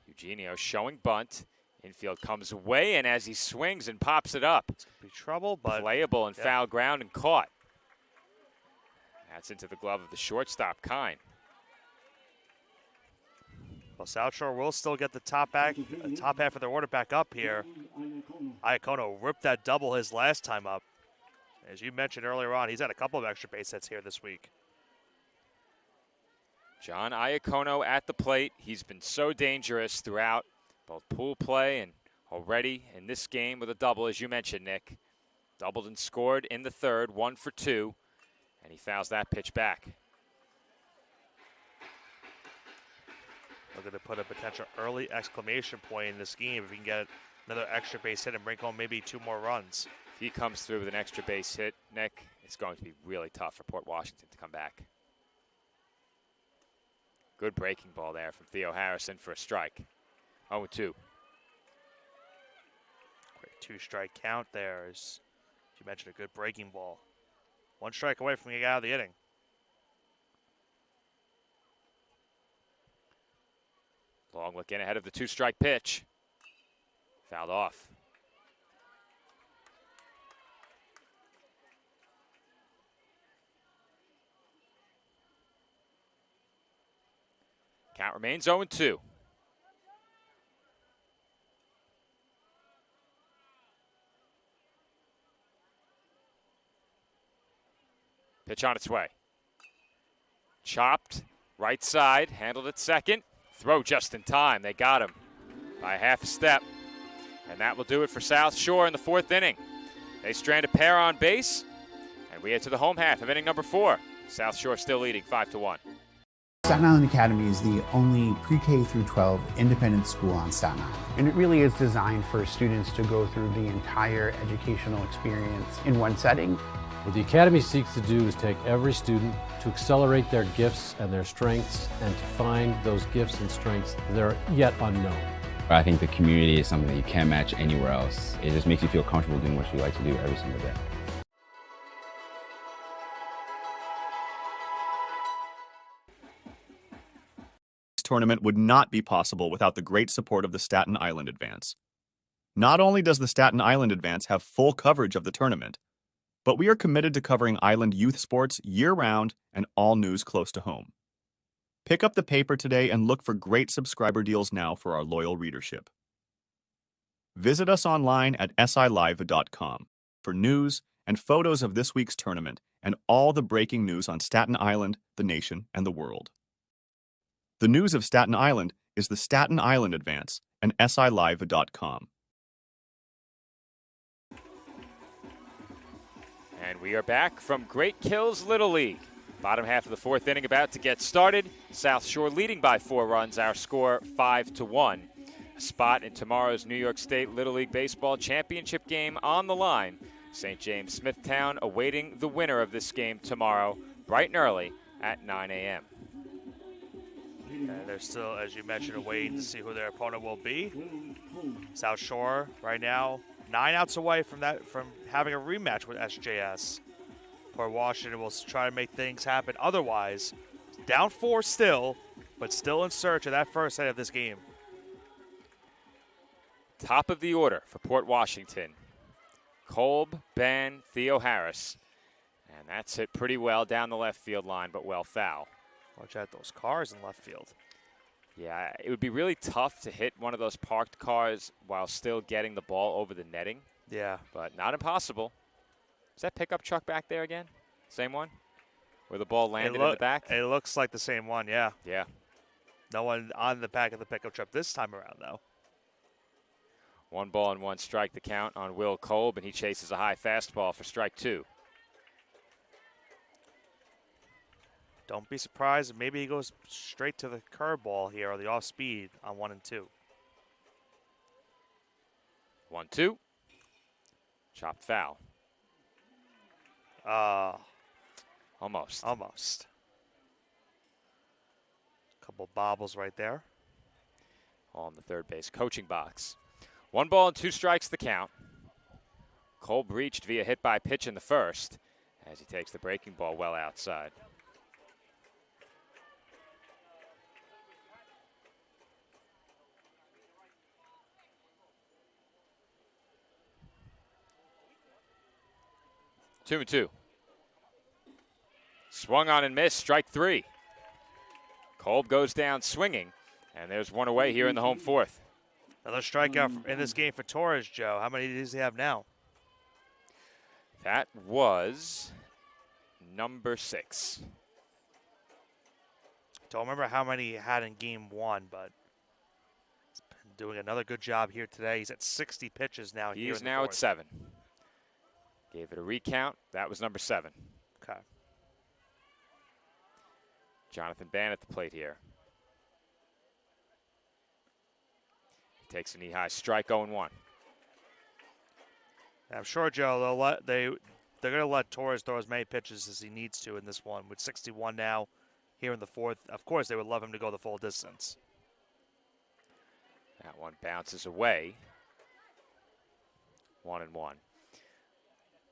Eugenio showing bunt. Infield comes away, and as he swings and pops it up. It's going to be trouble, but. Playable and foul ground and caught. That's into the glove of the shortstop, Kine. Well, South Shore will still get the top half of their order back up here. Iacono ripped that double his last time up. As you mentioned earlier on, he's had a couple of extra base hits here this week. John Iacono at the plate. He's been so dangerous throughout both pool play and already in this game with a double, as you mentioned, Nick. Doubled and scored in the third, 1 for 2, and he fouls that pitch back. Looking to put a potential early exclamation point in this game if he can get another extra base hit and bring home maybe 2 more runs. If he comes through with an extra base hit, Nick, it's going to be really tough for Port Washington to come back. Good breaking ball there from Theo Harrison for a strike. 0-2. Quick 2-strike count there. As you mentioned, a good breaking ball. 1 strike away from getting out of the inning. Long look in ahead of the 2-strike pitch. Fouled off. Count remains 0-2. Pitch on its way. Chopped, right side, handled at second. Throw just in time. They got him by a half a step. And that will do it for South Shore in the 4th inning. They strand a pair on base, and we head to the home half of inning number 4. South Shore still leading 5-1. Staten Island Academy is the only pre-K through 12 independent school on Staten Island. And it really is designed for students to go through the entire educational experience in one setting. What the Academy seeks to do is take every student to accelerate their gifts and their strengths and to find those gifts and strengths that are yet unknown. I think the community is something that you can't match anywhere else. It just makes you feel comfortable doing what you like to do every single day. This tournament would not be possible without the great support of the Staten Island Advance. Not only does the Staten Island Advance have full coverage of the tournament, but we are committed to covering Island youth sports year-round and all news close to home. Pick up the paper today and look for great subscriber deals now for our loyal readership. Visit us online at silive.com for news and photos of this week's tournament and all the breaking news on Staten Island, the nation, and the world. The news of Staten Island is the Staten Island Advance and silive.com. And we are back from Great Kills Little League. Bottom half of the 4th inning about to get started. South Shore leading by 4 runs. Our score 5-1. A spot in tomorrow's New York State Little League Baseball Championship game on the line. St. James Smithtown awaiting the winner of this game tomorrow, bright and early at 9 a.m. And they're still, as you mentioned, waiting to see who their opponent will be. South Shore right now 9 outs away from having a rematch with SJS. Port Washington will try to make things happen. Otherwise, down 4 still, but still in search of that first hit of this game. Top of the order for Port Washington. Kolb, Ben, Theo Harris. And that's hit pretty well down the left field line, but well foul. Watch out those cars in left field. Yeah, it would be really tough to hit one of those parked cars while still getting the ball over the netting. Yeah. But not impossible. Is that pickup truck back there again? Same one? Where the ball landed in the back? It looks like the same one, yeah. Yeah. No one on the back of the pickup truck this time around, though. 1 ball and 1 strike the count on Will Kolb, and he chases a high fastball for strike 2. Don't be surprised if maybe he goes straight to the curveball here or the off speed on 1 and 2. 1-2. Chopped foul. Almost. Almost. Couple bobbles right there. On the third base coaching box. 1 ball and 2 strikes the count. Kolb reached via hit by pitch in the first as he takes the breaking ball well outside. Two and 2. Swung on and missed, strike 3. Kolb goes down swinging, and there's 1 away here in the home 4th. Another strikeout in this game for Torres, Joe. How many does he have now? That was number 6. Don't remember how many he had in game 1, but he's been doing another good job here today. He's at 60 pitches now. He is now at 7. Gave it a recount. That was number 7. Okay. Jonathan Bann at the plate here. He takes a knee-high strike, 0-1. I'm sure, Joe, they're going to let Torres throw as many pitches as he needs to in this one. With 61 now here in the 4th, of course they would love him to go the full distance. That one bounces away. 1-1.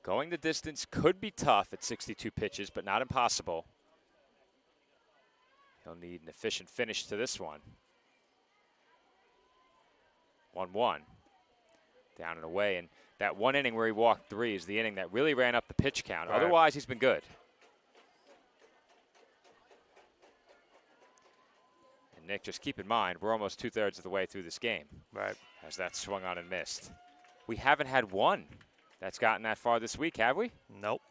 Going the distance could be tough at 62 pitches, but not impossible. He'll need an efficient finish to this one. 1-1. Down and away. And that 1 inning where he walked 3 is the inning that really ran up the pitch count. Right. Otherwise, he's been good. And Nick, just keep in mind, we're almost 2/3 of the way through this game. Right. As that swung on and missed. We haven't had one that's gotten that far this week, have we? Nope.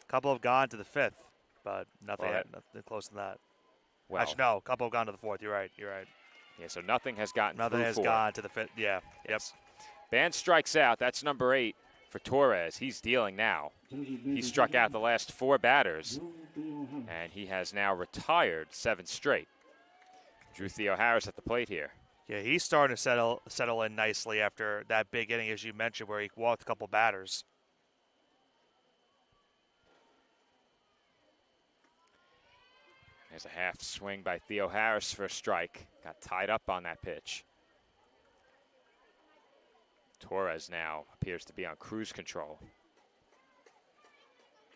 A couple have gone to the 5th, but nothing close to that. Well, actually, no, a couple have gone to the 4th. You're right. Yeah, so nothing has gotten Nothing through has 4. gone to the 5th. Yeah. Yes. Bann strikes out. That's number 8 for Torres. He's dealing now. He struck out the last 4 batters, and he has now retired 7 straight. Drew Theoharis at the plate here. Yeah, he's starting to settle in nicely after that big inning, as you mentioned, where he walked a couple batters. There's a half swing by Theoharis for a strike. Got tied up on that pitch. Torres now appears to be on cruise control.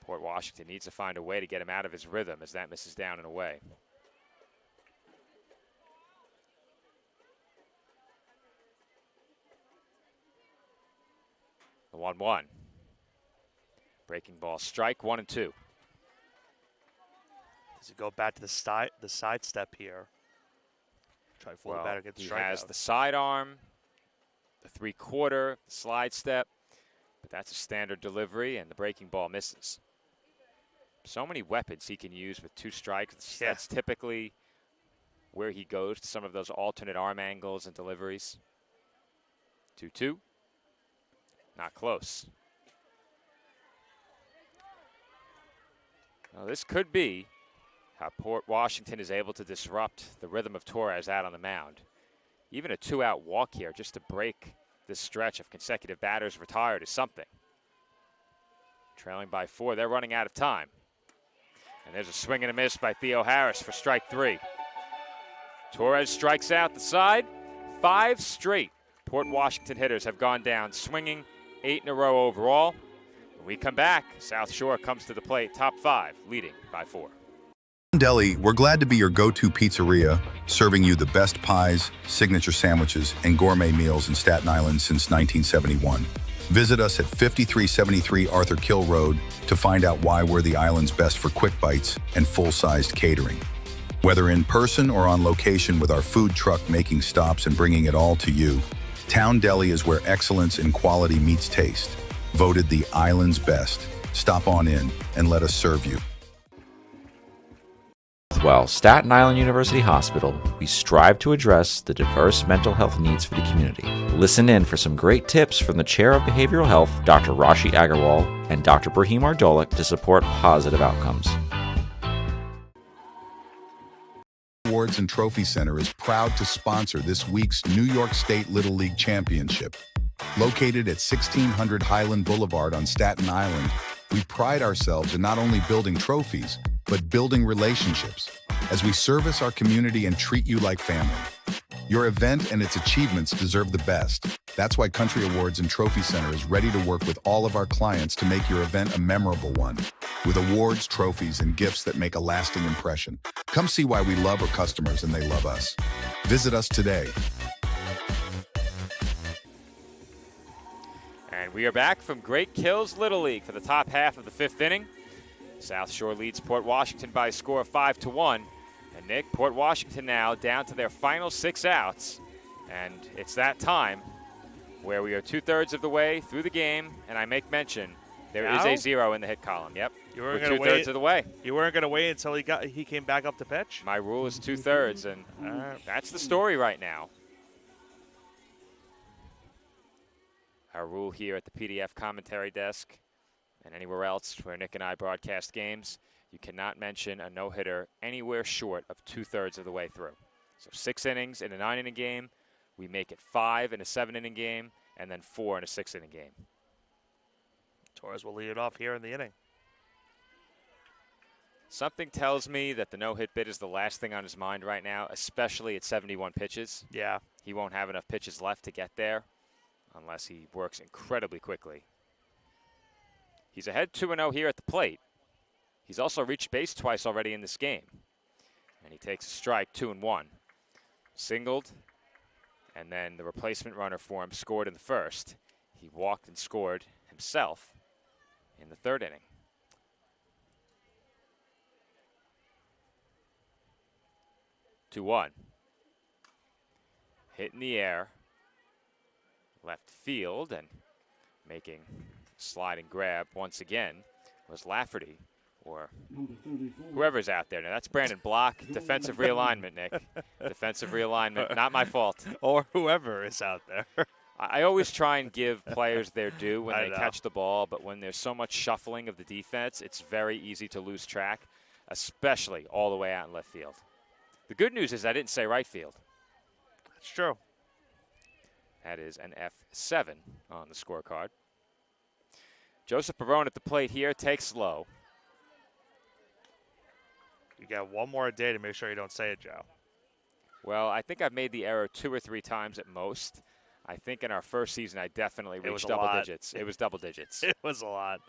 Port Washington needs to find a way to get him out of his rhythm as that misses down and away. The 1-1. Breaking ball strike, 1-2. Does he go back to the side step here? Try to fool the batter, get the he strikeout. has the sidearm, the 3/4, slide step, but that's a standard delivery, and the breaking ball misses. So many weapons he can use with 2 strikes. Yeah. That's typically where he goes to some of those alternate arm angles and deliveries. 2-2. Not close. Now this could be how Port Washington is able to disrupt the rhythm of Torres out on the mound. Even a 2-out walk here just to break this stretch of consecutive batters retired is something. Trailing by 4, they're running out of time. And there's a swing and a miss by Theoharis for strike 3. Torres strikes out the side. 5 straight Port Washington hitters have gone down swinging, 8 in a row overall. When we come back, South Shore comes to the plate, top 5, leading by 4. Deli, we're glad to be your go-to pizzeria, serving you the best pies, signature sandwiches, and gourmet meals in Staten Island since 1971. Visit us at 5373 Arthur Kill Road to find out why we're the island's best for quick bites and full-sized catering. Whether in person or on location with our food truck making stops and bringing it all to you, Town Deli is where excellence in quality meets taste. Voted the island's best. Stop on in and let us serve you. Well, Staten Island University Hospital, we strive to address the diverse mental health needs for the community. Listen in for some great tips from the Chair of Behavioral Health, Dr. Rashi Agarwal, and Dr. Brahim Ardolik to support positive outcomes. Awards and Trophy Center is proud to sponsor this week's New York State Little League Championship. Located at 1600 Highland Boulevard on Staten Island, we pride ourselves in not only building trophies, but building relationships as we service our community and treat you like family. Your event and its achievements deserve the best. That's why Country Awards and Trophy Center is ready to work with all of our clients to make your event a memorable one, with awards, trophies, and gifts that make a lasting impression. Come see why we love our customers and they love us. Visit us today. And we are back from Great Kills Little League for the top half of the 5th inning. South Shore leads Port Washington by a score of 5-1. And Nick, Port Washington now down to their final 6 outs. And it's that time where we are 2/3 of the way through the game. And I make mention, there is a 0 in the hit column. Yep. We're 2/3 of the way. You weren't going to wait until he came back up to pitch? My rule is 2/3, and that's the story right now. Our rule here at the PDF commentary desk and anywhere else where Nick and I broadcast games, you cannot mention a no-hitter anywhere short of 2/3 of the way through. So 6 innings in a 9-inning game, we make it 5 in a 7-inning game, and then 4 in a 6-inning game. Torres will lead it off here in the inning. Something tells me that the no-hit bid is the last thing on his mind right now, especially at 71 pitches. Yeah. He won't have enough pitches left to get there unless he works incredibly quickly. He's ahead 2-0 here at the plate. He's also reached base twice already in this game. And he takes a strike, 2-1. Singled, and then the replacement runner for him scored in the first. He walked and scored himself in the 3rd inning. 2-1. Hit in the air. Left field, and making slide and grab once again was Lafferty, or whoever's out there. Now that's Brandon Block. Defensive realignment, Nick. Defensive realignment, not my fault. Or whoever is out there. I always try and give players their due when they catch the ball, but when there's so much shuffling of the defense, it's very easy to lose track, especially all the way out in left field. The good news is I didn't say right field. That's true. That is an F7 on the scorecard. Joseph Barone at the plate here, takes low. You got one more day to make sure you don't say it, Joe. Well, I think I've made the error 2 or 3 times at most. I think in our first season I definitely reached double digits. It was double digits. It was a lot.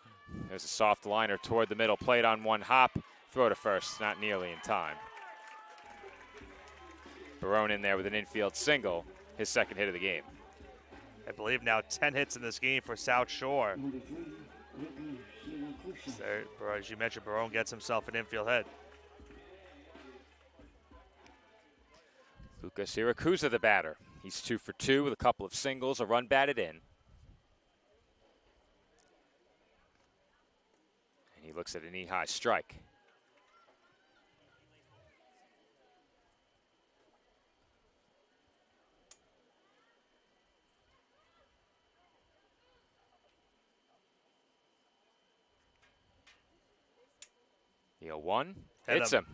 There's a soft liner toward the middle, played on one hop, throw to first, not nearly in time. Barone in there with an infield single, his 2nd hit of the game. I believe now 10 hits in this game for South Shore. So, as you mentioned, Barone gets himself an infield hit. Luca Siracusa, the batter. He's 2 for 2 with a couple of singles, a run batted in. And he looks at a knee-high strike. The 0-1 hits him.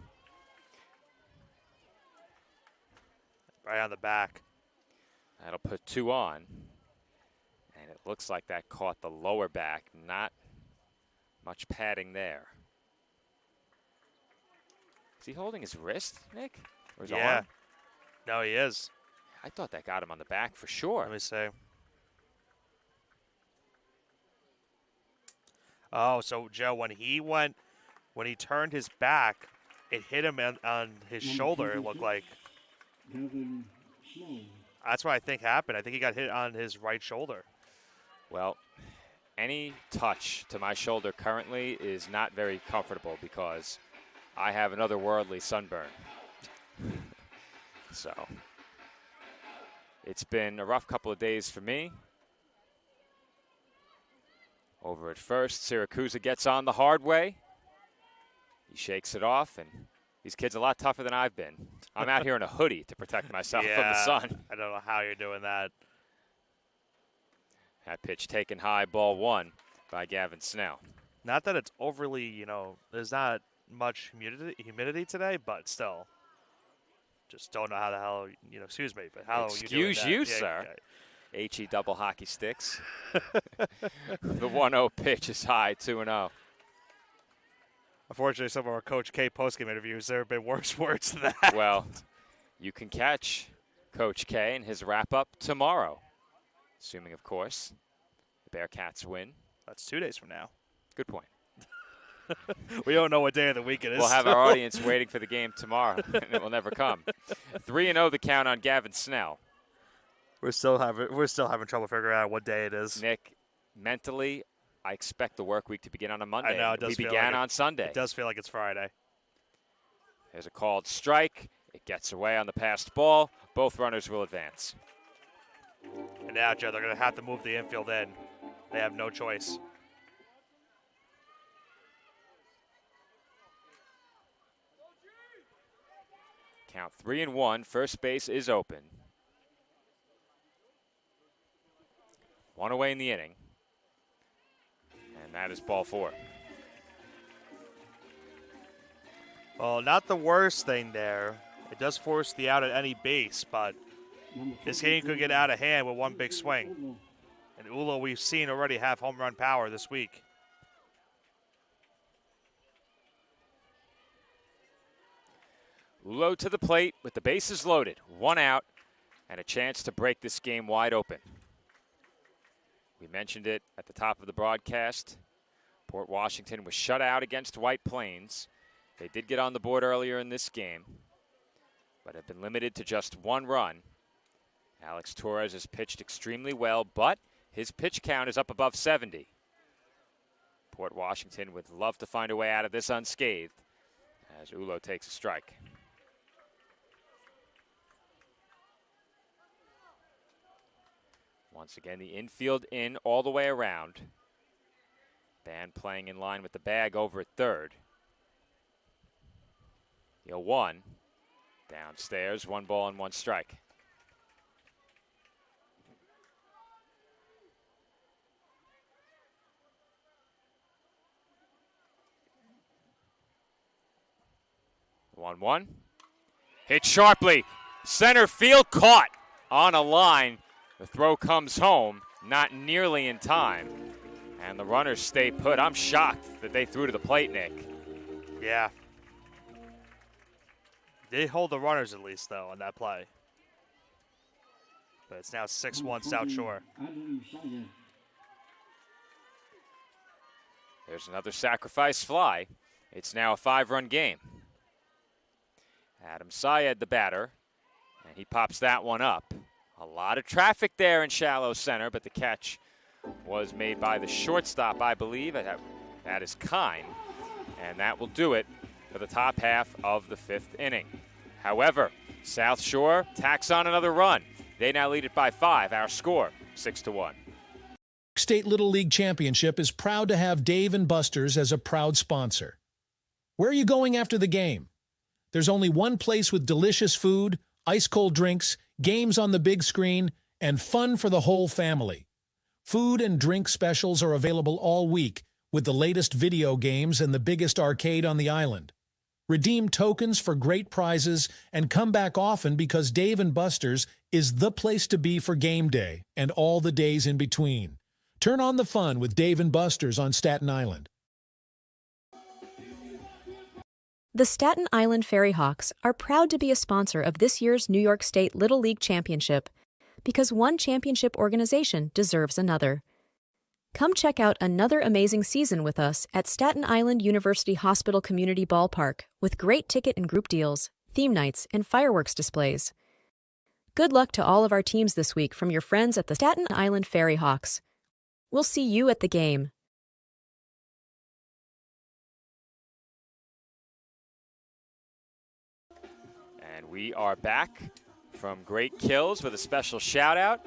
Right on the back. That'll put 2 on. And it looks like that caught the lower back. Not much padding there. Is he holding his wrist, Nick? Or his arm? No, he is. I thought that got him on the back for sure. Let me see. Oh, so Joe, when he turned his back, it hit him on his shoulder, it looked like. That's what I think happened. I think he got hit on his right shoulder. Well, any touch to my shoulder currently is not very comfortable because I have an otherworldly sunburn. So it's been a rough couple of days for me. Over at first, Syracuse gets on the hard way. He shakes it off, and these kids are a lot tougher than I've been. I'm out here in a hoodie to protect myself from the sun. I don't know how you're doing that. That pitch taken high, ball one by Gavin Snell. Not that it's overly, there's not much humidity today, but still. Just don't know how the hell, excuse me, but how are you doing that? Excuse you, sir. HE double hockey sticks. The 1-0 pitch is high, 2-0. Unfortunately, some of our Coach K postgame interviews, there have been worse words than that. Well, you can catch Coach K in his wrap-up tomorrow, assuming, of course, the Bearcats win. That's 2 days from now. Good point. We don't know what day of the week it is. We'll have our audience waiting for the game tomorrow, and it will never come. 3-0 the count on Gavin Snell. We're still having trouble figuring out what day it is. Nick, mentally, I expect the work week to begin on a Monday. I know, it does we feel began like on Sunday. It does feel like it's Friday. There's a called strike. It gets away on the passed ball. Both runners will advance. And now, Joe, they're going to have to move the infield in. They have no choice. Count 3-1. First base is open. One away in the inning. And that is ball four. Well, not the worst thing there. It does force the out at any base, but this game could get out of hand with one big swing. And Ulo, we've seen already have home run power this week. Ulo to the plate with the bases loaded. One out and a chance to break this game wide open. We mentioned it at the top of the broadcast. Port Washington was shut out against White Plains. They did get on the board earlier in this game, but have been limited to just one run. Alex Torres has pitched extremely well, but his pitch count is up above 70. Port Washington would love to find a way out of this unscathed as Ulo takes a strike. Once again, the infield in all the way around. Band playing in line with the bag over at third. The 0-1. Downstairs, 1 ball and 1 strike. The 1-1. Hit sharply. Center field caught on a line. The throw comes home, not nearly in time. And the runners stay put. I'm shocked that they threw to the plate, Nick. Yeah. They hold the runners at least, though, on that play. But it's now 6-1 South Shore. There's another sacrifice fly. It's now a 5-run game. Adam Syed, the batter, and he pops that one up. A lot of traffic there in shallow center, but the catch was made by the shortstop, I believe. That is Kine, and that will do it for the top half of the 5th inning. However, South Shore tacks on another run. They now lead it by 5. Our score, 6-1. State Little League Championship is proud to have Dave & Buster's as a proud sponsor. Where are you going after the game? There's only one place with delicious food, ice-cold drinks, games on the big screen, and fun for the whole family. Food and drink specials are available all week with the latest video games and the biggest arcade on the island. Redeem tokens for great prizes and come back often because Dave & Buster's is the place to be for game day and all the days in between. Turn on the fun with Dave & Buster's on Staten Island. The Staten Island Ferry Hawks are proud to be a sponsor of this year's New York State Little League Championship because one championship organization deserves another. Come check out another amazing season with us at Staten Island University Hospital Community Ballpark with great ticket and group deals, theme nights, and fireworks displays. Good luck to all of our teams this week from your friends at the Staten Island Ferry Hawks. We'll see you at the game. And we are back from Great Kills with a special shout out.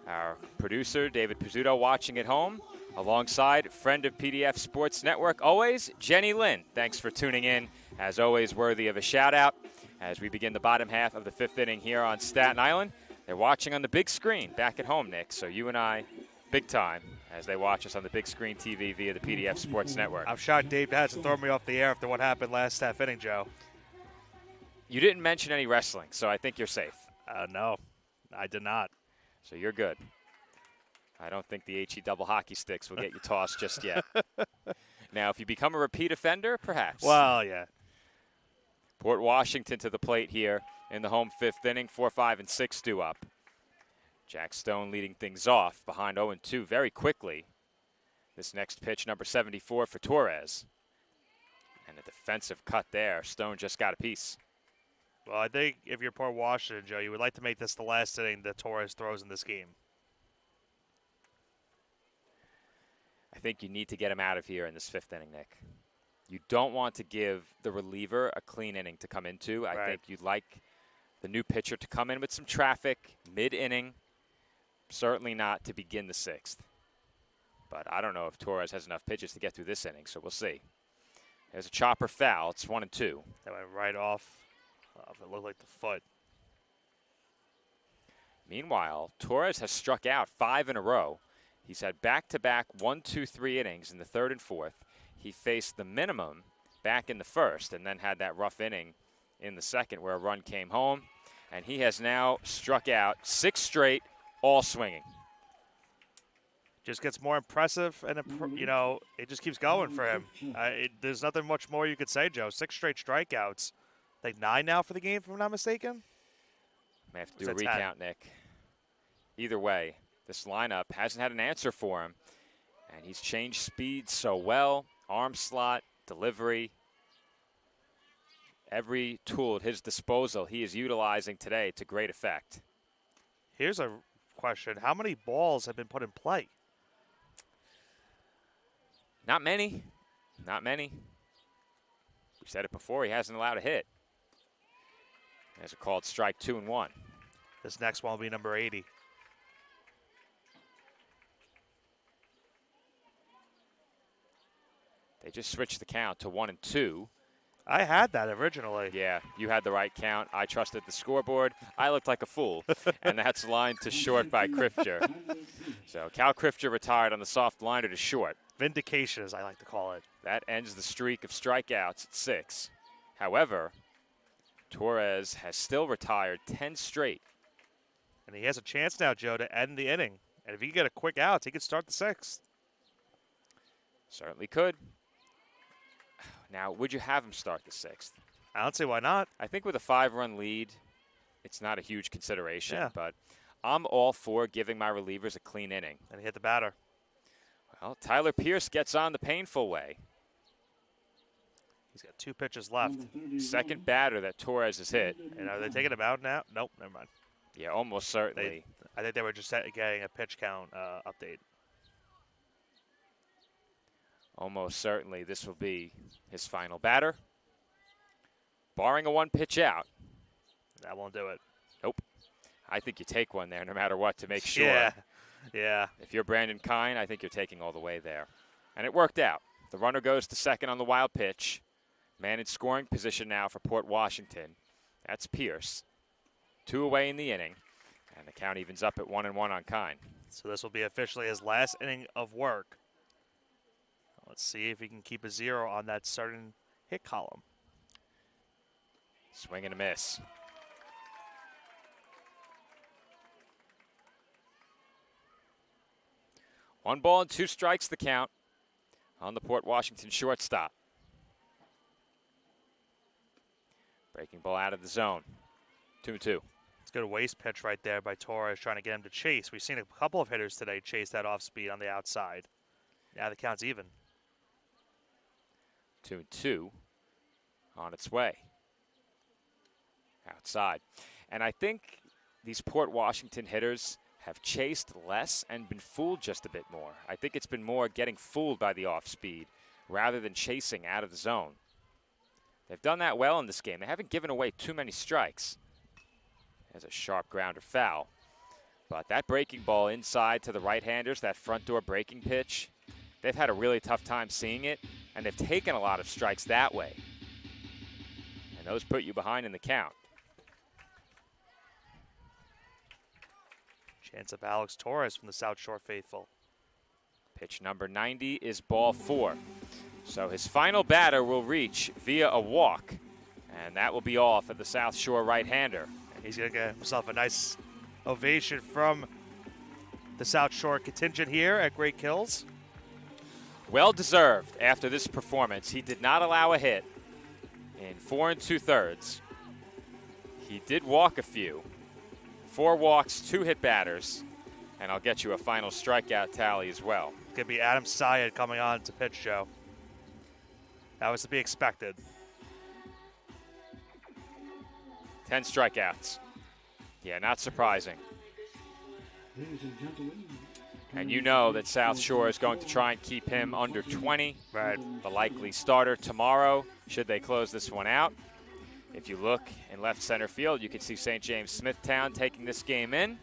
Our producer, David Pizzuto, watching at home, alongside friend of PDF Sports Network, always, Jenny Lynn. Thanks for tuning in. As always, worthy of a shout out as we begin the bottom half of the 5th inning here on Staten Island. They're watching on the big screen back at home, Nick. So you and I, big time, as they watch us on the big screen TV via the PDF Sports Network. I'm shocked Dave hasn't thrown me off the air after what happened last half inning, Joe. You didn't mention any wrestling, so I think you're safe. No, I did not. So you're good. I don't think the HE double hockey sticks will get you tossed just yet. Now, if you become a repeat offender, perhaps. Well, yeah. Port Washington to the plate here in the home 5th inning. 4, 5, and 6 due up. Jack Stone leading things off behind 0-2 very quickly. This next pitch, number 74 for Torres. And a defensive cut there. Stone just got a piece. Well, I think if you're Port Washington, Joe, you would like to make this the last inning that Torres throws in this game. I think you need to get him out of here in this 5th inning, Nick. You don't want to give the reliever a clean inning to come into. I think you'd like the new pitcher to come in with some traffic mid-inning. Certainly not to begin the 6th. But I don't know if Torres has enough pitches to get through this inning, so we'll see. There's a chopper foul. It's 1-2. That went right off. It looked like the foot. Meanwhile, Torres has struck out 5 in a row. He's had back-to-back 1, 2, 3 innings in the 3rd and 4th. He faced the minimum back in the 1st and then had that rough inning in the 2nd where a run came home. And he has now struck out 6 straight, all swinging. Just gets more impressive, and it just keeps going for him. There's nothing much more you could say, Joe. 6 straight strikeouts. I think 9 now for the game, if I'm not mistaken. May have to do a recount, Nick. Either way, this lineup hasn't had an answer for him, and he's changed speed so well. Arm slot, delivery, every tool at his disposal he is utilizing today to great effect. Here's a question. How many balls have been put in play? Not many. Not many. We said it before, he hasn't allowed a hit. There's a called strike 2-1. This next one will be number 80. They just switched the count to 1-2. I had that originally. Yeah, you had the right count. I trusted the scoreboard. I looked like a fool. And that's lined to short by Krifter. So Cal Krifter retired on the soft liner to short. Vindication, as I like to call it. That ends the streak of strikeouts at 6. However, Torres has still retired 10 straight. And he has a chance now, Joe, to end the inning. And if he can get a quick out, he could start the 6th. Certainly could. Now, would you have him start the 6th? I don't see why not. I think with a 5-run lead, it's not a huge consideration. Yeah. But I'm all for giving my relievers a clean inning. And he hit the batter. Well, Tyler Pierce gets on the painful way. He's got 2 pitches left. Second batter that Torres has hit. And are they taking him out now? Nope, never mind. Yeah, almost certainly. I think they were just getting a pitch count update. Almost certainly this will be his final batter. Barring a 1-pitch out. That won't do it. Nope. I think you take one there no matter what to make sure. Yeah. If you're Brandon Kine, I think you're taking all the way there. And it worked out. The runner goes to second on the wild pitch. Man in scoring position now for Port Washington. That's Pierce. 2 away in the inning. And the count evens up at 1-1 on Kine. So this will be officially his last inning of work. Let's see if he can keep a 0 on that starting hit column. Swing and a miss. One ball and 2 strikes the count on the Port Washington shortstop. Breaking ball out of the zone. 2-2. It's a good waste pitch right there by Torres trying to get him to chase. We've seen a couple of hitters today chase that off speed on the outside. Now the count's even. 2-2 on its way. Outside. And I think these Port Washington hitters have chased less and been fooled just a bit more. I think it's been more getting fooled by the off speed rather than chasing out of the zone. They've done that well in this game. They haven't given away too many strikes. There's a sharp grounder foul. But that breaking ball inside to the right-handers, that front door breaking pitch, they've had a really tough time seeing it, and they've taken a lot of strikes that way. And those put you behind in the count. Chance of Alex Torres from the South Shore faithful. Pitch number 90 is ball 4. So his final batter will reach via a walk, and that will be all for the South Shore right-hander. And he's going to get himself a nice ovation from the South Shore contingent here at Great Kills. Well deserved after this performance. He did not allow a hit in 4 2/3. He did walk a few. 4 walks, 2 hit batters, and I'll get you a final strikeout tally as well. Could be Adam Syed coming on to pitch, Joe. That was to be expected. 10 strikeouts. Yeah, not surprising. Ladies and gentlemen, And you know that South Shore is going to try and keep him under 20. Right. The likely starter tomorrow, should they close this one out. If you look in left center field, you can see St. James Smithtown taking this game in.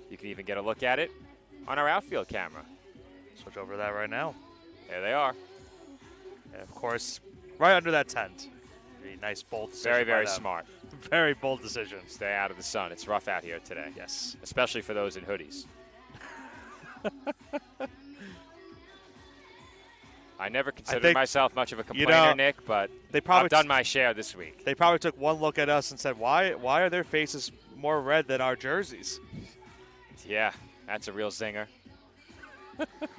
You can even get a look at it on our outfield camera. Switch over to that right now. There they are. And of course, right under that tent. A nice bold decision. Very, very by them. smart. Very bold decision. Stay out of the sun. It's rough out here today. Yes. Especially for those in hoodies. I never considered myself much of a complainer, Nick, but I've done my share this week. They probably took one look at us and said, why are their faces more red than our jerseys? Yeah, that's a real zinger.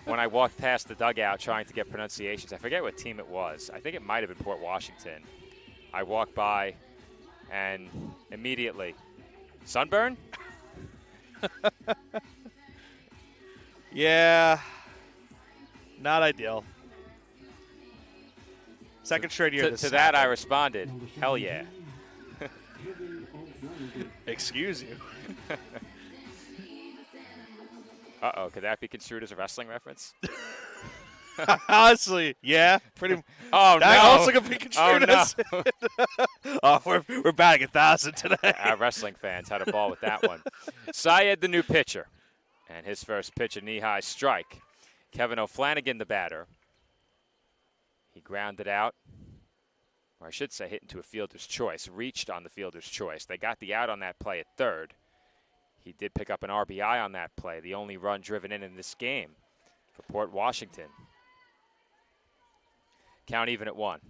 When I walked past the dugout trying to get pronunciations, I forget what team it was. I think it might have been Port Washington. I walked by and immediately, sunburn? Yeah, not ideal. Second straight year. To that I responded, hell yeah. Excuse you. Uh-oh, could that be construed as a wrestling reference? Honestly, yeah, pretty. Oh, that no. also could be construed as. Oh, we're batting 1,000 today. Our wrestling fans had a ball with that one. Syed, the new pitcher, and his first pitch, a knee-high strike. Kevin O'Flanagan, the batter. He grounded out, or I should say hit into a fielder's choice, reached on the fielder's choice. They got the out on that play at third. He did pick up an RBI on that play, the only run driven in this game for Port Washington. Count even at 1.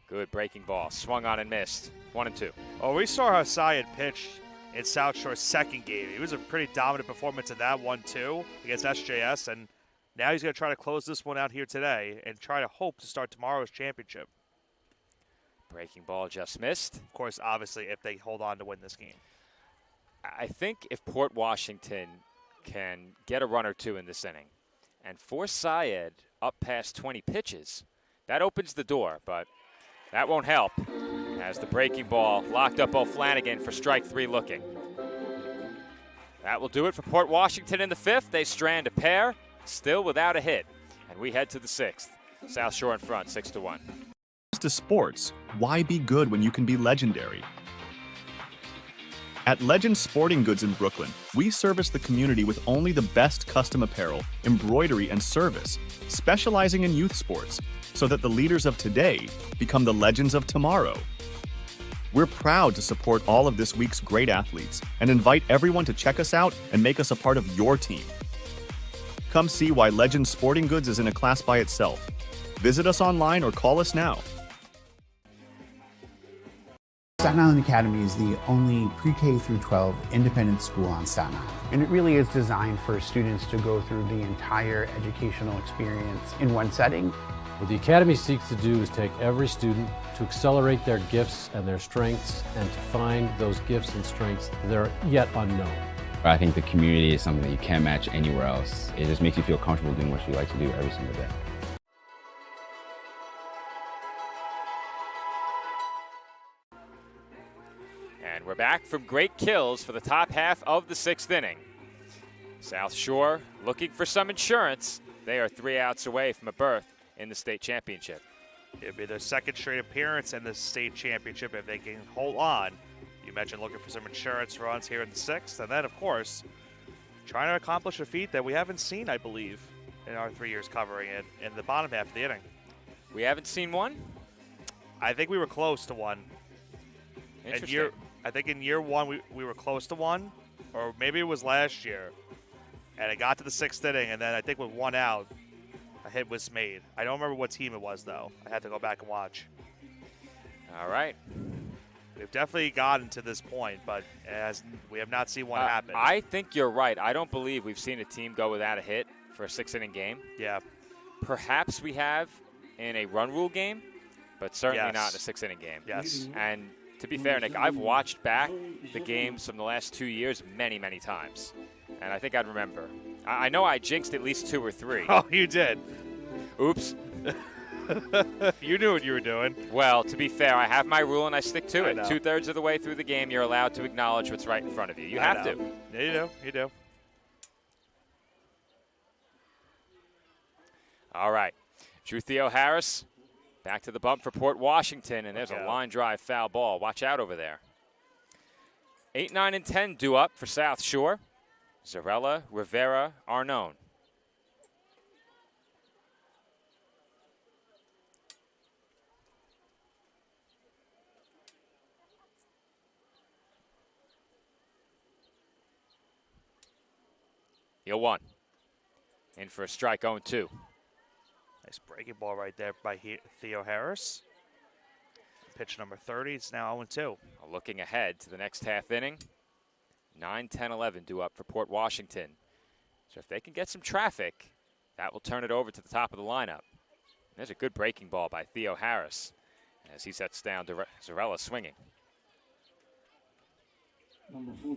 Good breaking ball, swung on and missed. 1-2. Oh, we saw how Syed pitched in South Shore's second game. It was a pretty dominant performance in that one, too, against SJS, and now he's going to try to close this one out here today and try to hope to start tomorrow's championship. Breaking ball just missed. Of course, obviously, if they hold on to win this game. I think if Port Washington can get a run or two in this inning and force Syed up past 20 pitches, that opens the door, but that won't help as the breaking ball locked up O'Flanagan for strike 3 looking. That will do it for Port Washington in the 5th. They strand a pair, still without a hit, and we head to the 6th. South Shore in front, 6-1. To sports, why be good when you can be legendary? At Legend Sporting Goods in Brooklyn, we service the community with only the best custom apparel, embroidery, and service, specializing in youth sports, so that the leaders of today become the legends of tomorrow. We're proud to support all of this week's great athletes and invite everyone to check us out and make us a part of your team. Come see why Legend Sporting Goods is in a class by itself. Visit us online or call us now. Staten Island Academy is the only pre-K through 12 independent school on Staten Island. And it really is designed for students to go through the entire educational experience in one setting. What the Academy seeks to do is take every student to accelerate their gifts and their strengths and to find those gifts and strengths that are yet unknown. I think the community is something that you can't match anywhere else. It just makes you feel comfortable doing what you like to do every single day. And we're back from great kills for the top half of the 6th inning. South Shore looking for some insurance. They are 3 outs away from a berth in the state championship. It'd be their second straight appearance in the state championship if they can hold on. You mentioned looking for some insurance runs here in the 6th, and then, of course, trying to accomplish a feat that we haven't seen, I believe, in our 3 years covering it in the bottom half of the inning. We haven't seen one? I think we were close to one. Interesting. I think in year 1 we were close to one, or maybe it was last year. And it got to the 6th inning, and then I think with 1 out, a hit was made. I don't remember what team it was, though. I had to go back and watch. All right. We've definitely gotten to this point, but we have not seen one happen. I think you're right. I don't believe we've seen a team go without a hit for a 6-inning game. Yeah. Perhaps we have in a run rule game, but certainly Yes. not in a 6-inning game. Yes. And to be fair, Nick, I've watched back the games from the last 2 years many, many times. And I think I'd remember. I know I jinxed at least 2 or 3. Oh, you did. Oops. You knew what you were doing. Well, to be fair, I have my rule and I stick to I it. know. 2/3 of the way through the game, you're allowed to acknowledge what's right in front of you. You have to. Yeah, you do. You do. All right. Drew Theo Harris back to the bump for Port Washington, and there's a line drive foul ball. Watch out over there. 8, 9, and 10 due up for South Shore. Zarella, Rivera, Arnone. He'll 1. In for a strike, 0-2. Nice breaking ball right there by Theo Harris. Pitch number 30. It's now 0-2. Looking ahead to the next half inning. 9, 10, 11 due up for Port Washington. So if they can get some traffic, that will turn it over to the top of the lineup. There's a good breaking ball by Theo Harris as he sets down Zarella swinging.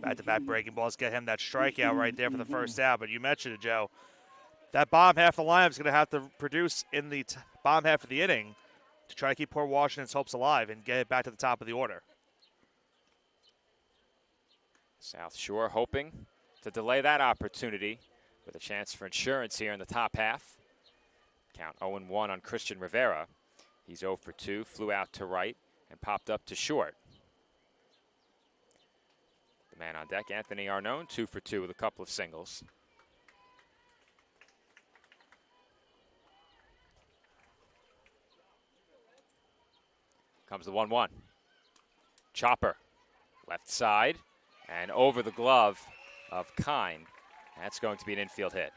Back-to-back breaking balls get him that strikeout right there for the first out. But you mentioned it, Joe. That bottom half of the lineup is going to have to produce in the bottom half of the inning to try to keep Port Washington's hopes alive and get it back to the top of the order. South Shore hoping to delay that opportunity with a chance for insurance here in the top half. Count 0-1 on Christian Rivera. He's 0 for 2, flew out to right and popped up to short. The man on deck, Anthony Arnone, 2 for 2 with a couple of singles. Comes the 1-1. Chopper, left side, and over the glove of Kine. That's going to be an infield hit.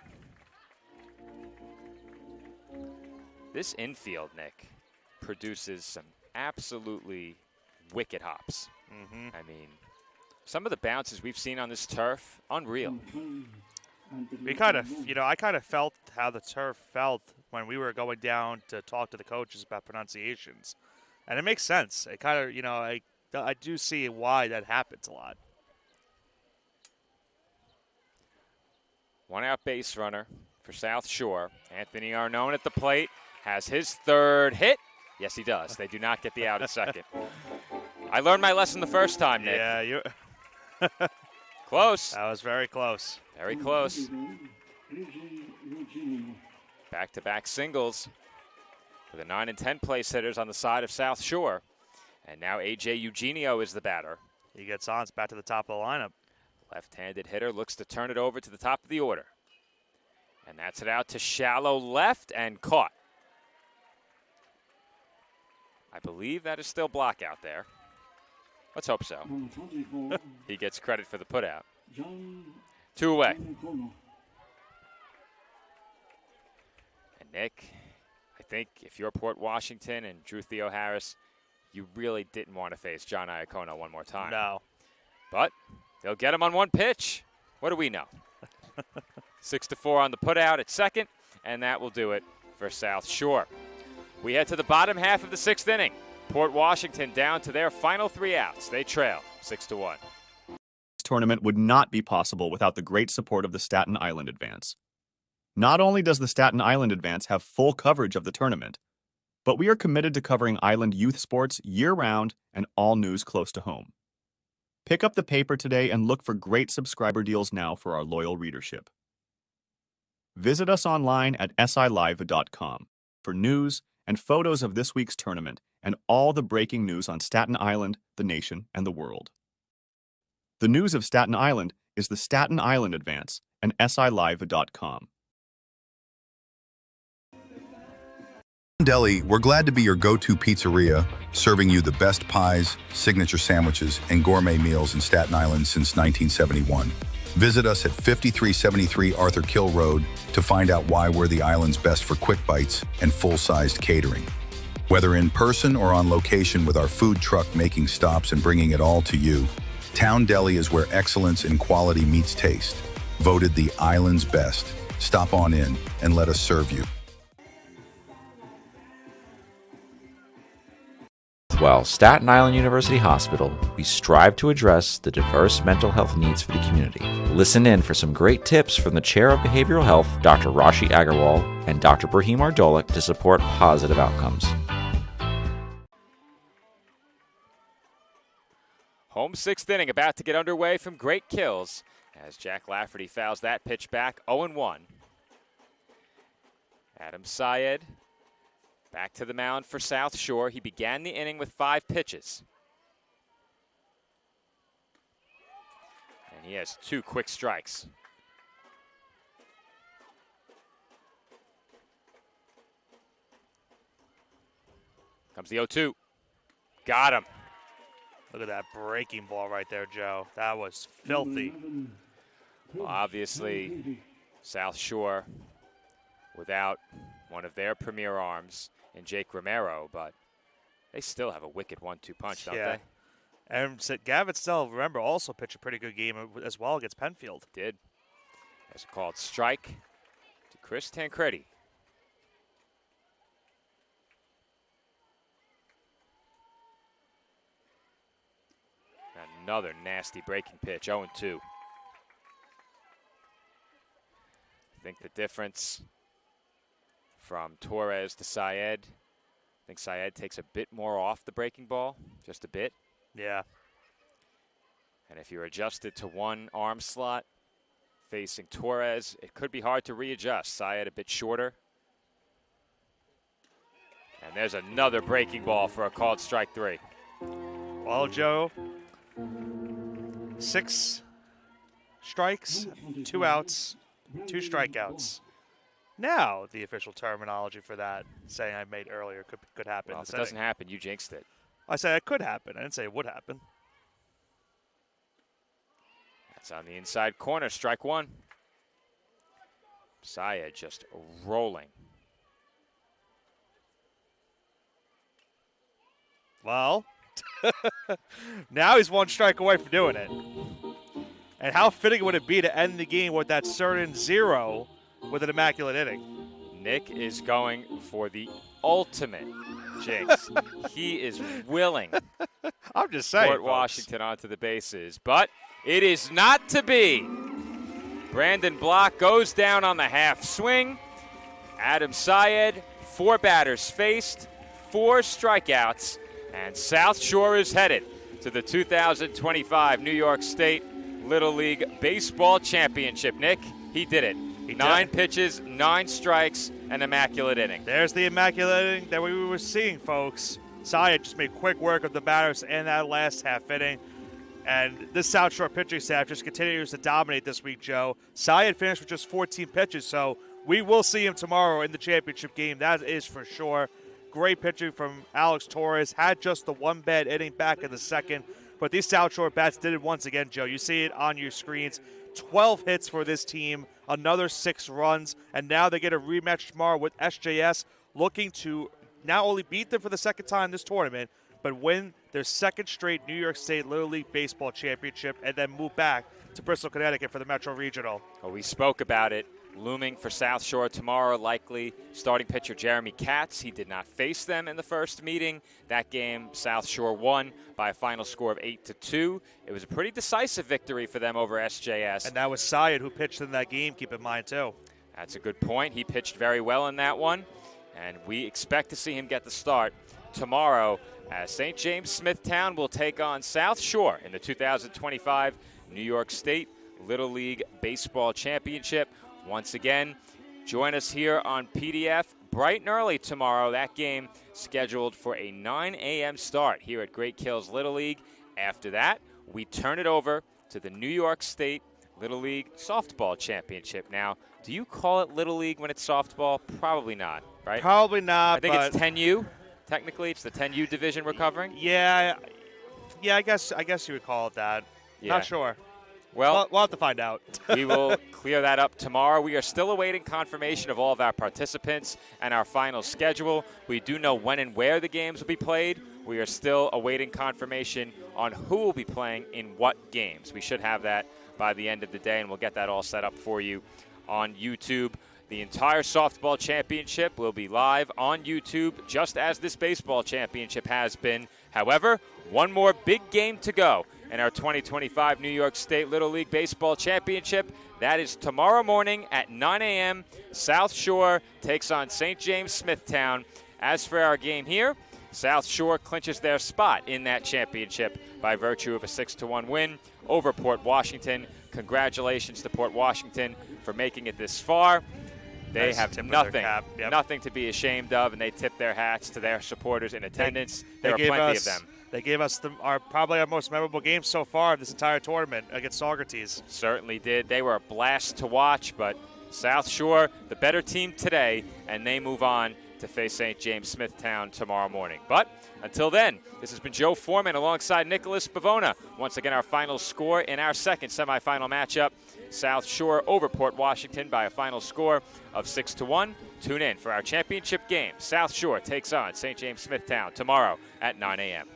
This infield, Nick, produces some absolutely wicked hops. I mean, some of the bounces we've seen on this turf, unreal. We kind of, I kind of felt how the turf felt when we were going down to talk to the coaches about pronunciations. And it makes sense. It kind of, I do see why that happens a lot. 1 out base runner for South Shore. Anthony Arnone at the plate has his 3rd hit. Yes, he does. They do not get the out at second. I learned my lesson the first time, Nick. Yeah, you. Close. That was very close. Very close. Back-to-back singles for the 9 and 10 place hitters on the side of South Shore. And now A.J. Eugenio is the batter. He gets on. It's back to the top of the lineup. Left-handed hitter looks to turn it over to the top of the order. And that's it out to shallow left and caught. I believe that is still block out there. Let's hope so. He gets credit for the putout. 2 away. And Nick, I think if you're Port Washington and Drew Theo Harris, you really didn't want to face John Iacono one more time. No. But they'll get him on 1 pitch. What do we know? 6-4 on the putout at second, and that will do it for South Shore. We head to the bottom half of the 6th inning. Port Washington down to their final 3 outs. They trail 6-1. This tournament would not be possible without the great support of the Staten Island Advance. Not only does the Staten Island Advance have full coverage of the tournament, but we are committed to covering island youth sports year-round and all news close to home. Pick up the paper today and look for great subscriber deals now for our loyal readership. Visit us online at silive.com for news and photos of this week's tournament and all the breaking news on Staten Island, the nation, and the world. The news of Staten Island is the Staten Island Advance and SILive.com. Deli, we're glad to be your go-to pizzeria, serving you the best pies, signature sandwiches, and gourmet meals in Staten Island since 1971. Visit us at 5373 Arthur Kill Road to find out why we're the island's best for quick bites and full-sized catering. Whether in person or on location with our food truck making stops and bringing it all to you, Town Deli is where excellence in quality meets taste. Voted the island's best. Stop on in and let us serve you. Well, Staten Island University Hospital, we strive to address the diverse mental health needs for the community. Listen in for some great tips from the Chair of Behavioral Health, Dr. Rashi Agarwal, and Dr. Brahim Ardolik to support positive outcomes. Home sixth inning about to get underway from Great Kills as Jack Lafferty fouls that pitch back 0-1. Adam Syed back to the mound for South Shore. He began the inning with 5 pitches. And he has 2 quick strikes. Comes the 0-2. Got him. Look at that breaking ball right there, Joe. That was filthy. Well, obviously, South Shore without one of their premier arms in Jake Romero, but they still have a wicked 1-2 punch, don't they? And Gavin Snell, remember, also pitched a pretty good game as well against Penfield. Did. As a called strike to Chris Tancredi. Another nasty breaking pitch, 0-2. I think the difference from Torres to Syed, I think Syed takes a bit more off the breaking ball, just a bit. Yeah. And if you're adjusted to one arm slot facing Torres, it could be hard to readjust. Syed a bit shorter. And there's another breaking ball for a called strike 3. Well, Joe, 6 strikes, 2 outs, 2 strikeouts. Now, the official terminology for that, saying I made earlier, could happen. Well, if it doesn't happen, you jinxed it. I said it could happen. I didn't say it would happen. That's on the inside corner, strike 1. Syed just rolling. Well, now he's 1 strike away from doing it. And how fitting would it be to end the game with that certain 0 with an immaculate inning? Nick is going for the ultimate jinx. He is willing. I'm just saying, Fort Washington onto the bases, but it is not to be. Brandon Block goes down on the half swing. Adam Syed, 4 batters faced, 4 strikeouts, and South Shore is headed to the 2025 New York State Little League Baseball Championship. Nick, he did it. 9 pitches, 9 strikes, an immaculate inning. There's the immaculate inning that we were seeing, folks. Syed just made quick work of the batters in that last half inning. And this South Shore pitching staff just continues to dominate this week, Joe. Syed finished with just 14 pitches, so we will see him tomorrow in the championship game. That is for sure. Great pitching from Alex Torres. Had just the 1 bad inning back in the second. But these South Shore bats did it once again, Joe. You see it on your screens. 12 hits for this team, another 6 runs, and now they get a rematch tomorrow with SJS, looking to not only beat them for the second time this tournament, but win their 2nd straight New York State Little League Baseball Championship and then move back to Bristol, Connecticut for the Metro Regional. Well, we spoke about it. Looming for South Shore tomorrow, likely starting pitcher Jeremy Katz. He did not face them in the first meeting. That game, South Shore won by a final score of 8-2. It was a pretty decisive victory for them over SJS. And that was Syed who pitched in that game, keep in mind, too. That's a good point. He pitched very well in that one, and we expect to see him get the start tomorrow as St. James Smithtown will take on South Shore in the 2025 New York State Little League Baseball Championship. Once again, join us here on PDF bright and early tomorrow. That game scheduled for a 9 a.m. start here at Great Kills Little League. After that, we turn it over to the New York State Little League Softball Championship. Now, do you call it Little League when it's softball? Probably not, right? Probably not. I think it's 10U. Technically, it's the 10U division we're covering. Yeah, I guess you would call it that. Yeah. Not sure. Well, we'll have to find out. We will clear that up tomorrow. We are still awaiting confirmation of all of our participants and our final schedule. We do know when and where the games will be played. We are still awaiting confirmation on who will be playing in what games. We should have that by the end of the day, and we'll get that all set up for you on YouTube. The entire softball championship will be live on YouTube, just as this baseball championship has been. However, one more big game to go in our 2025 New York State Little League Baseball Championship. That is tomorrow morning at 9 a.m. South Shore takes on St. James Smithtown. As for our game here, South Shore clinches their spot in that championship by virtue of a 6-1 win over Port Washington. Congratulations to Port Washington for making it this far. They have nothing to be ashamed of, and they tip their hats to their supporters in attendance. There are plenty of them. They gave us probably our most memorable game so far this entire tournament against Socrates. Certainly did. They were a blast to watch, but South Shore, the better team today, and they move on to face St. James Smithtown tomorrow morning. But until then, this has been Joe Foreman alongside Nicholas Bavona. Once again, our final score in our second semifinal matchup. South Shore over Port Washington by a final score of 6-1. Tune in for our championship game. South Shore takes on St. James Smithtown tomorrow at 9 a.m.